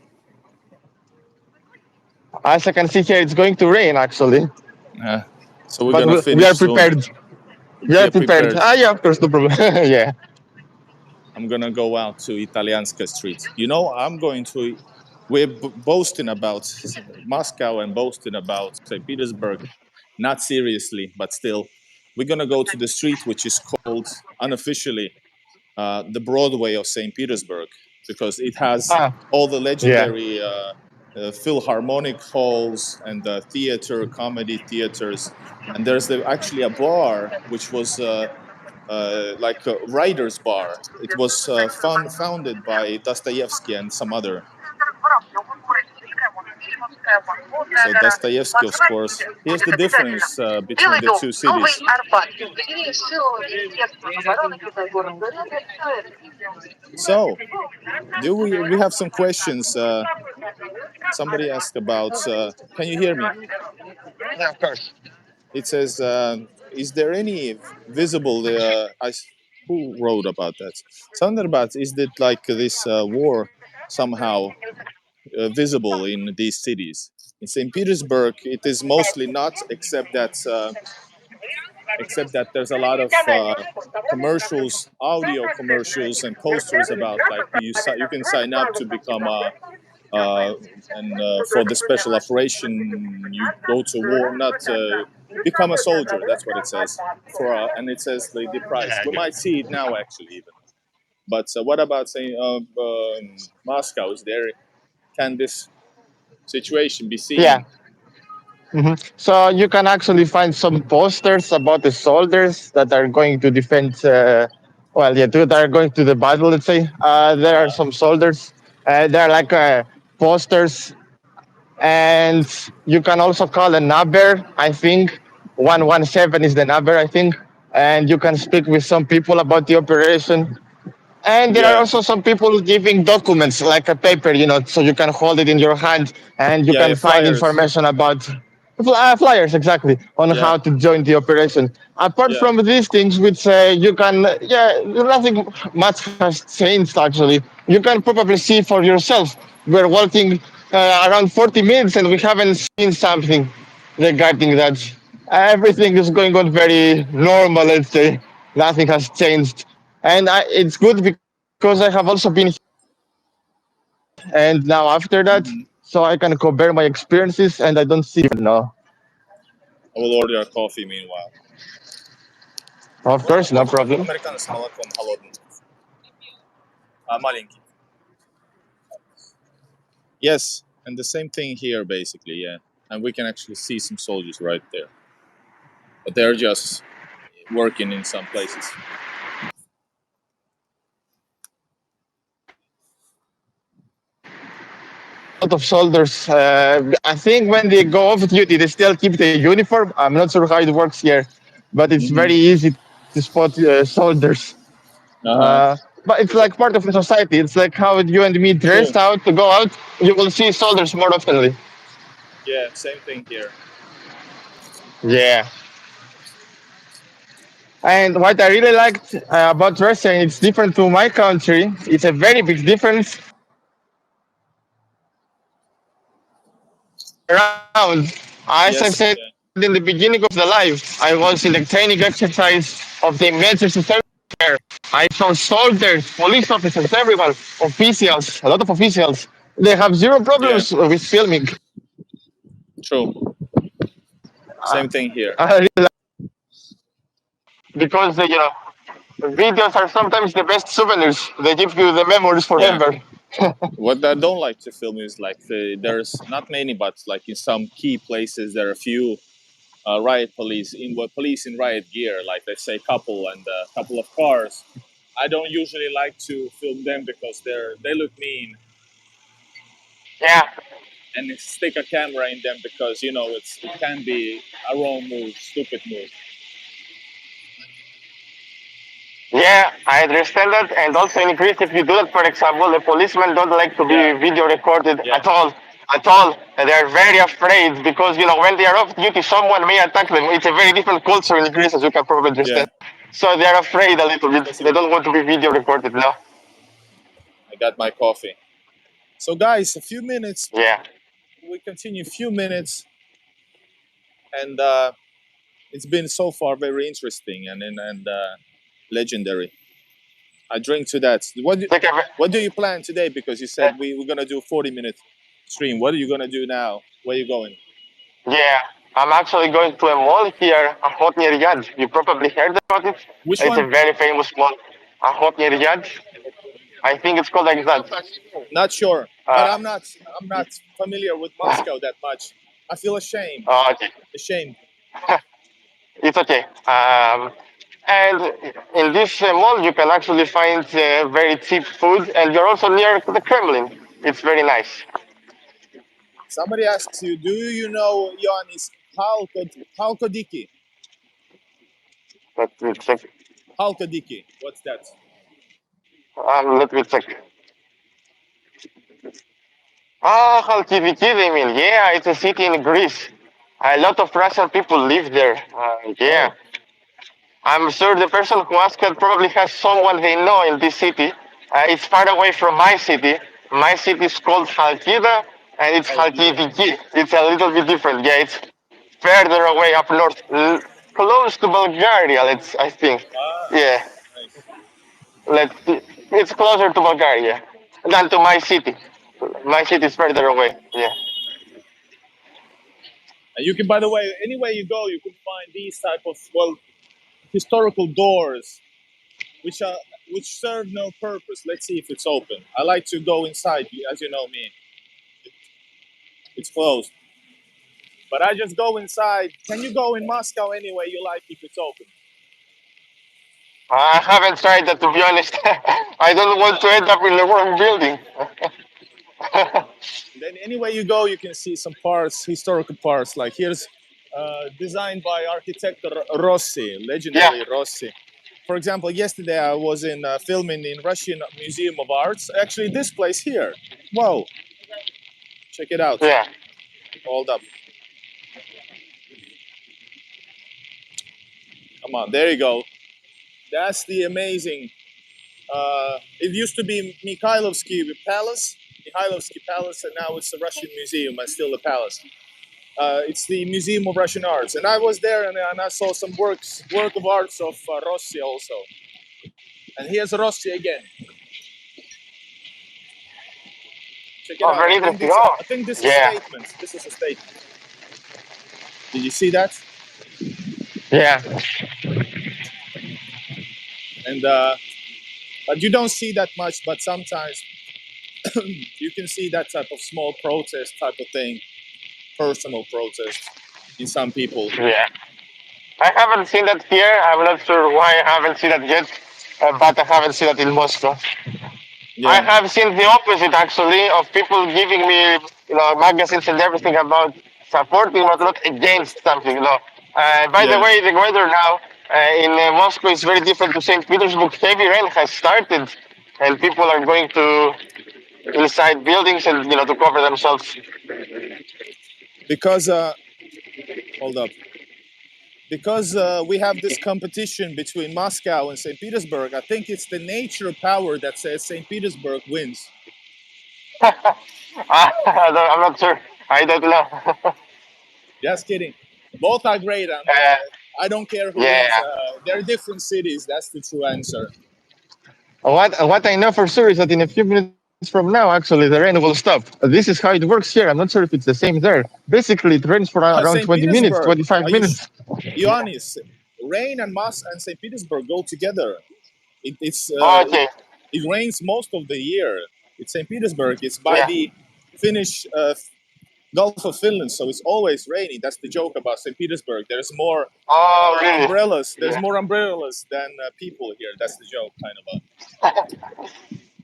As I can see here, it's going to rain actually, Uh, so we're but gonna we are finish soon. prepared. We are Yeah, prepared. prepared. Yeah, of course, no problem. Yeah. I'm gonna go out to Italianska Street. You know, I'm going to. We're boasting about Moscow and boasting about St. Petersburg, not seriously, but still. We're gonna go to the street which is called unofficially the Broadway of St. Petersburg because it has Ah, all the yeah. legendary philharmonic halls and theater, comedy theaters, and there's actually a bar which was like a writer's bar. It was founded by Dostoevsky and some other. So Dostoevsky, of course, here's the difference between the two cities. So, do we have some questions? Somebody asked about. Can you hear me? Yeah, of course. It says, "Is there any visible?" Who wrote about that? Something about is it like this war somehow visible in these cities? In St. Petersburg, it is mostly not, except that there's a lot of commercials, audio commercials, and posters about like you can sign up to become a and for the special operation you go to war, not become a soldier. That's what it says for and it says the price. Yeah, We might see it now actually even. But what about saying Moscow? Is there can this situation be yeah. seen? So you can actually find some posters about the soldiers that are going to defend. Well, yeah, that are going to the battle. Let's say there are some soldiers. They're like posters, and you can also call a number. I think 117 is the number. I think, and you can speak with some people about the operation. And there are Yeah, also some people giving documents like a paper, so you can hold it in your hand and you yeah, can yeah, find flyers. information about flyers exactly on Yeah, how to join the operation. Apart yeah, from these things, which you can, yeah, nothing much has changed actually. You can probably see for yourself. We're walking around 40 minutes and we haven't seen something regarding that. Everything is going on very normal, let's say. Nothing has changed. And it's good because I have also been and now after that, hmm so I can compare my experiences and I don't see no. I will order a coffee meanwhile. Of course, no problem. Американо с молоком холодным. Маленький. Yes, and the same thing here basically, yeah. And we can actually see some soldiers right there. But they're just working in some places. lot of soldiers. I think when they go off duty, they still keep the uniform. I'm not sure how it works here, but it's very Mm-hmm. easy to spot soldiers. Uh-huh. But it's like part of the society. It's like how you and me True. dressed out to go out. You will see soldiers more oftenly. Yeah, same thing here. Yeah. And what I really liked about Russia, and it's different to my country. It's a very big difference. Around, as I Yes. said Yeah. in the beginning of the live, I was in the training exercise of the emergency service there. I saw soldiers, police officers, everyone, officials, a lot of officials. They have zero Yeah. problems with filming. True. Uh, Same thing here. I really like because videos are sometimes the best souvenirs. They give you the memories Yeah. forever. What I don't like to film is like there's not many, but like in some key places there are a few riot police in police in riot gear, like let's say couple and a couple of cars. I don't usually like to film them because they look mean, Yeah, and stick a camera in them because it can be a wrong move, stupid move. yeah, I understand that. And also in Greece, if you do that, for example, the policemen don't like to Yeah, be video recorded yeah, at all. And they are very afraid because, when they are off duty, someone may attack them. It's a very different culture in Greece, as you can probably yeah. understand. So they are afraid a little bit. Because They don't want to be video recorded now. I got my coffee. So guys, a few minutes. Yeah. We continue a few minutes, and it's been so far very interesting and legendary. I drink to that. Take a, What do you plan today? Because you said we're gonna do a 40-minute stream. What are you gonna do now? Where are you going? yeah. I'm actually going to a mall here, a hot near Riyadh. You probably heard about it. Which It's a one? very famous mall. A hot near Riyadh. I think it's called like that. Not sure, but Uh, I'm not familiar with Moscow that much. I feel ashamed. okay. Ashamed. It's okay. And in this mall, you can actually find very cheap food, and you're also near the Kremlin. It's very nice. Somebody asks you, do you know Ioannis Halkodiki? Let me check. Halkodiki. What's that? Let me check. Ah, Halkidiki, they mean. Yeah, it's a city in Greece. A lot of Russian people live there. Yeah. Oh, I'm sure the person who asked it probably has someone they know in this city. It's far away from my city. My city is called Halkida, and it's Halkida. Halkidiki. It's a little bit different. Yeah, it's further away up north, close to Bulgaria. I think. Ah, Yeah, nice. let's. It's closer to Bulgaria than to my city. My city is further away. Yeah. And you can, by the way, anywhere you go, you can find these type of historical doors, which are which serve no purpose. Let's see if it's open. I like to go inside, as you know me. It's closed, but I just go inside. Can you go in Moscow anyway you like if it's open? I haven't tried that to be honest. I don't want to end up in the wrong building. Then anywhere you go, you can see some parts, historical parts. Like here's designed by architect Rossi, Yeah, legendary Rossi. For example, yesterday I was in filming in Russian Museum of Arts. Actually, this place here. Whoa, check it out. yeah. Hold up. Come on, there you go. That's the amazing. It used to be Mikhailovsky Palace, and now it's the Russian Museum and still the palace. It's the Museum of Russian Arts, and I was there and I saw some work of arts of Rossi also. And here's Rossi again. Check it Oh, out. very I think interesting. this. Oh, I think this is yeah, statement. This is a statement. Did you see that? yeah. And but you don't see that much. But sometimes you can see that type of small protest type of thing, personal protest in some people. Yeah. I haven't seen that here. I'm not sure why I haven't seen that yet, but I haven't seen that in Moscow. I Yeah. have seen the opposite actually of people giving me, magazines and everything about supporting but not against something. By the Yeah. way, the weather now in Moscow is very different to St. Petersburg. Heavy rain has started, and people are going to inside buildings and to cover themselves. Because hold up. Because we have this competition between Moscow and St. Petersburg, I think it's the nature power that says St. Petersburg wins. I'm not sure. I don't know. Just kidding. Both are great, and uh, I don't care who wins. yeah. They're different cities. That's the true answer. What I know for sure is that in a few minutes from now, actually, the rain will stop. This is how it works here. I'm not sure if it's the same there. Basically, it rains for around St. 20 minutes, Petersburg, 25 are you, minutes. Ioannis? Rain and and St. Petersburg go together. Oh, okay. It rains most of the year. It's St. Petersburg. It's by Yeah. the Finnish Gulf of Finland, so it's always rainy. That's the joke about St. Petersburg. There's more Oh, really? umbrellas. There's Yeah. more umbrellas than people here. That's the joke, kind of.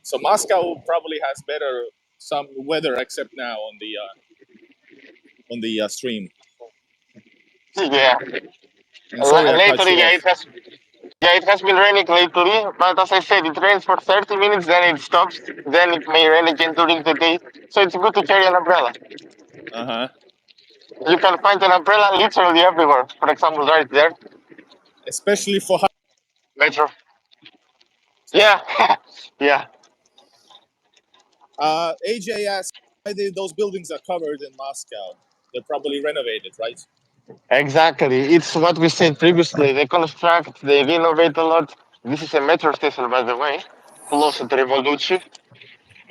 So Moscow probably has better some weather, except now on the stream. Yeah. And sorry, I cut Lately, you yeah, off. it has been raining lately. But as I said, it rains for 30 minutes, then it stops. Then it may rain again during the day. So it's good to carry an umbrella. Uh huh. You can find an umbrella literally everywhere. For example, right there, Especially for metro. Yeah. Yeah. AJ asked why those buildings are covered in Moscow. They're probably renovated, right? Exactly. It's what we said previously. They construct, they renovate a lot. This is a metro station, by the way, close to Revolution,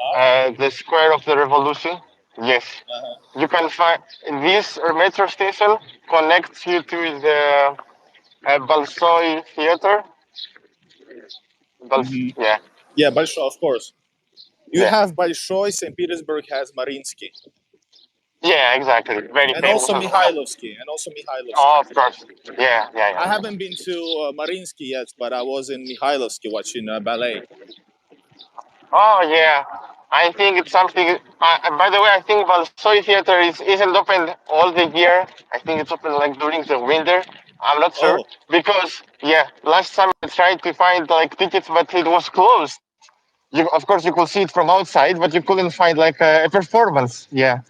Huh? the square of the Revolution. Yes. Uh-huh. You can find this metro station connects you to the Balsoy Theater. Mm-hmm. Yeah. Yeah, Bolshoi, of course. You Yeah. have Bolshoi, St. Petersburg has Mariinsky, Yeah, exactly. Very and famous also as well. Mihailovsky, and also Oh, Mihailovsky. of course. Yeah, yeah, I yeah. haven't been to Mariinsky yet, but I was in Mihailovsky watching ballet. Oh yeah, I think it's something. By the way, I think Valsoy Theater isn't open all the year. I think it's open like during the winter. I'm not sure Oh, because yeah, last time I tried to find like tickets, but it was closed. Of course, you could see it from outside, but you couldn't find like a performance. Yeah.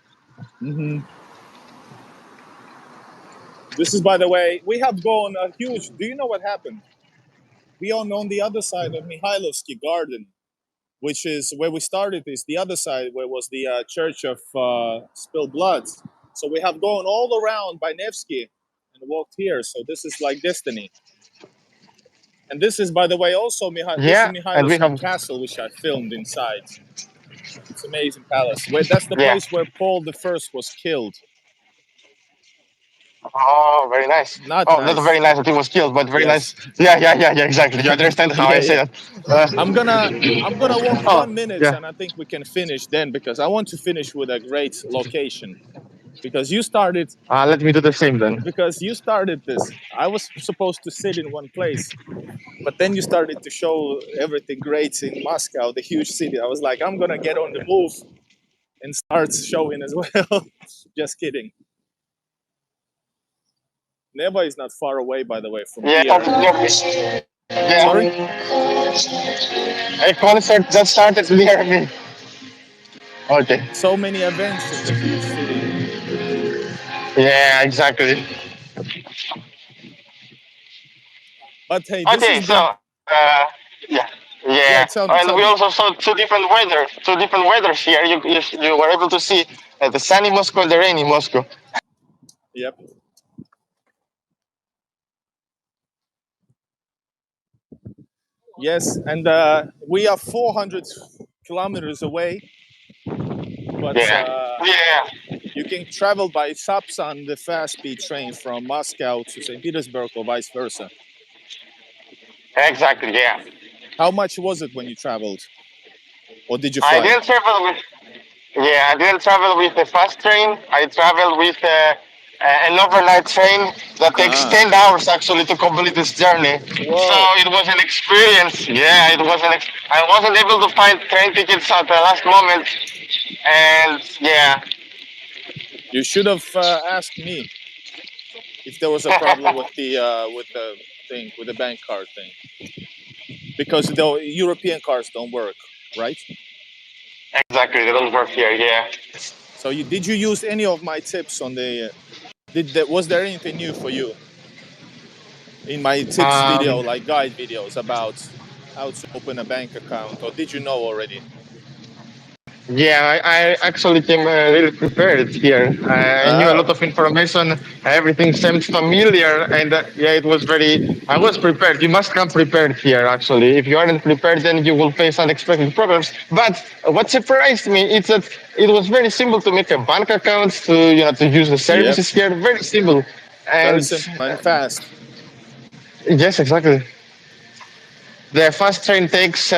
hmm this is, by the way, we have gone a huge. Do you know what happened? We are on the other side of Mihailovsky Garden, which is where we started. Is the other side where was the Church of Spilled Blood. So we have gone all around by Nevsky and walked here. So this is like destiny. And this is, by the way, also this is Yeah, and we Mihailovsky have. Castle, which I filmed inside. It's amazing palace. Where that's the Yeah. place where Paul the First was killed. Oh, very nice. Not Oh, not very nice. nice that he was killed, but very Yes. nice. Yeah, yeah, yeah, yeah. Exactly. You understand how Yeah, I say yeah. that? Uh, I'm gonna walk oh, 1 minute, yeah. and I think we can finish then because I want to finish with a great location. Because you started Let me do the same then. this. I was supposed to sit in one place, but then you started to show everything great in Moscow, the huge city. I was like, I'm gonna get on the move and start showing as well. Just kidding. Neva is not far away, by the way, from Yeah, here. Sorry? yeah. A concert just started near me. Okay. So many events in the huge city. Yeah, exactly. But hey, this Okay, is so the yeah, yeah. yeah, and Tell we me. also saw two different weathers here. You were able to see the sunny Moscow and the rainy Moscow. Yep. Yes, and we are 400 kilometers away, but Yeah, yeah, you can travel by Sapsan, the fast-speed train from Moscow to St. Petersburg, or vice versa. exactly. Yeah, How much was it when you traveled, or did you I fly? didn't travel with. Yeah, I didn't travel with the fast train. I traveled with an overnight train that takes Ah, 10 hours actually to complete this journey. So whoa! it was an experience. Yeah, it was I wasn't able to find train tickets at the last moment, and yeah. You should have asked me if there was a problem with the thing, with the bank card thing, because the European cards don't work, right? Exactly, they don't work here. Yeah. So did you use any of my tips on the? Was there anything new for you in my tips video, Um, like guide videos about how to open a bank account, or did you know already? Yeah, I actually came really prepared here. I knew a Ah, lot of information. Everything seems familiar, and yeah, it was very. I was prepared. You must come prepared here. Actually, if you aren't prepared, then you will face unexpected problems. But what surprised me is that it was very simple to make a bank account, to use the yep, services here. Very simple, very and simple and fast. yes, exactly. The fast train takes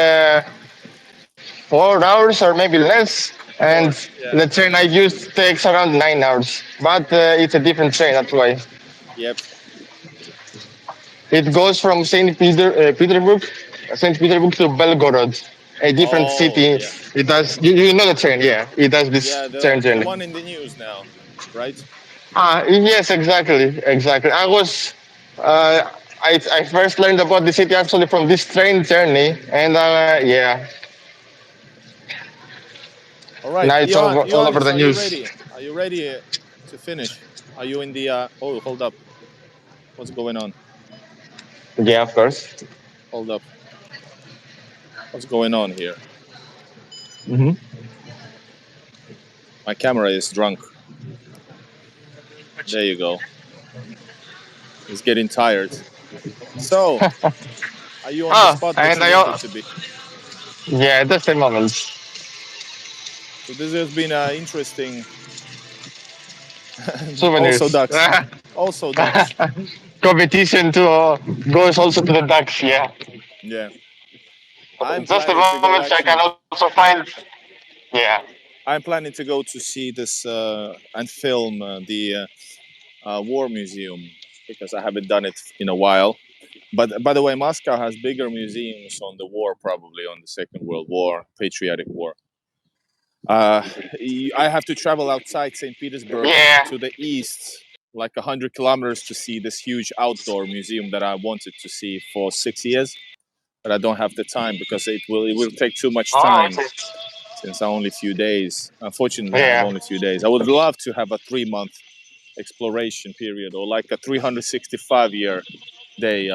4 hours or maybe less, and More, yeah, the train I used takes around 9 hours. But it's a different train, that's why. yep. It goes from Saint Petersburg to Belgorod, a different Oh, city. yeah, It does. You know the train, yeah? It does this yeah. train The journey. one in the news now, right? Yes, exactly, exactly. Uh, I first learned about the city actually from this train journey, and yeah, All right, now it's all over Ioannis, the are you news. ready? Are you ready to finish? Are you in the? Oh, hold up. What's going on? Yeah, of course. Hold up. What's going on here? Hmm. My camera is drunk. There you go. It's getting tired. So, are you on the Oh, spot that and you wanted to be? yeah, just a moment. So this has been interesting. Also Souvenirs. ducks. Also ducks. Competition to goes also to the ducks. Yeah. Yeah. I'm Just a planning to go moment, so I can actually. also find. Yeah. I'm planning to go to see this and film the war museum because I haven't done it in a while. But by the way, Moscow has bigger museums on the war, probably on the Second World War, Patriotic War. Uh, I have to travel outside St. Petersburg Yeah. to the east, like 100 kilometers, to see this huge outdoor museum that I wanted to see for 6 years, but I don't have the time because it will take too much Oh, I time see. since I only a few days. Unfortunately, I have Yeah. only a few days. I would love to have a 3 month exploration period or like a 365 year day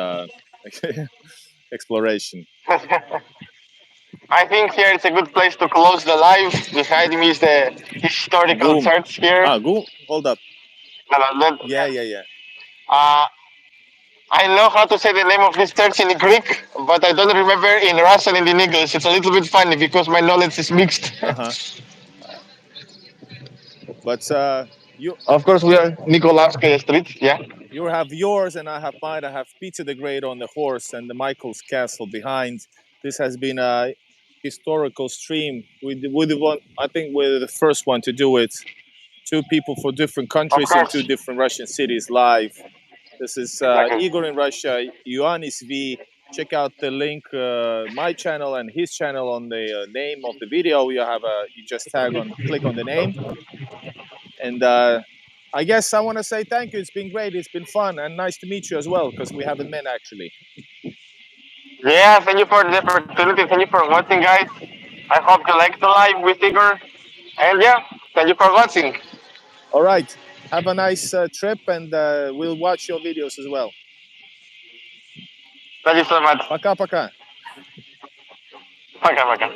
exploration. I think here it's a good place to close the live. Behind me is the historical Goom. church here. Goom. Hold up. Yeah, yeah, yeah. Uh, I know how to say the name of this church in Greek, but I don't remember in Russian and in English. It's a little bit funny because my knowledge is mixed. Uh huh. But you Of course, we are Nikolavskaya Street. Yeah. you have yours and I have mine. I have Peter the Great on the horse and the Michael's Castle behind. This has been a historical stream. We the one, I think we're the first one to do it. Two people for different Of countries in two course. different Russian cities live. This is Exactly. Igor in Russia, IoannisV. Check out the link, my channel and his channel on the name of the video. You just click on the name, and I guess I want to say thank you. It's been great. It's been fun and nice to meet you as well because we haven't met actually. Yeah, thank you for the opportunity. Thank you for watching, guys. I hope you liked the live with Igor. And yeah, thank you for watching. All right, have a nice trip, and we'll watch your videos as well. Thank you so much. Пока-пока. Пока-пока.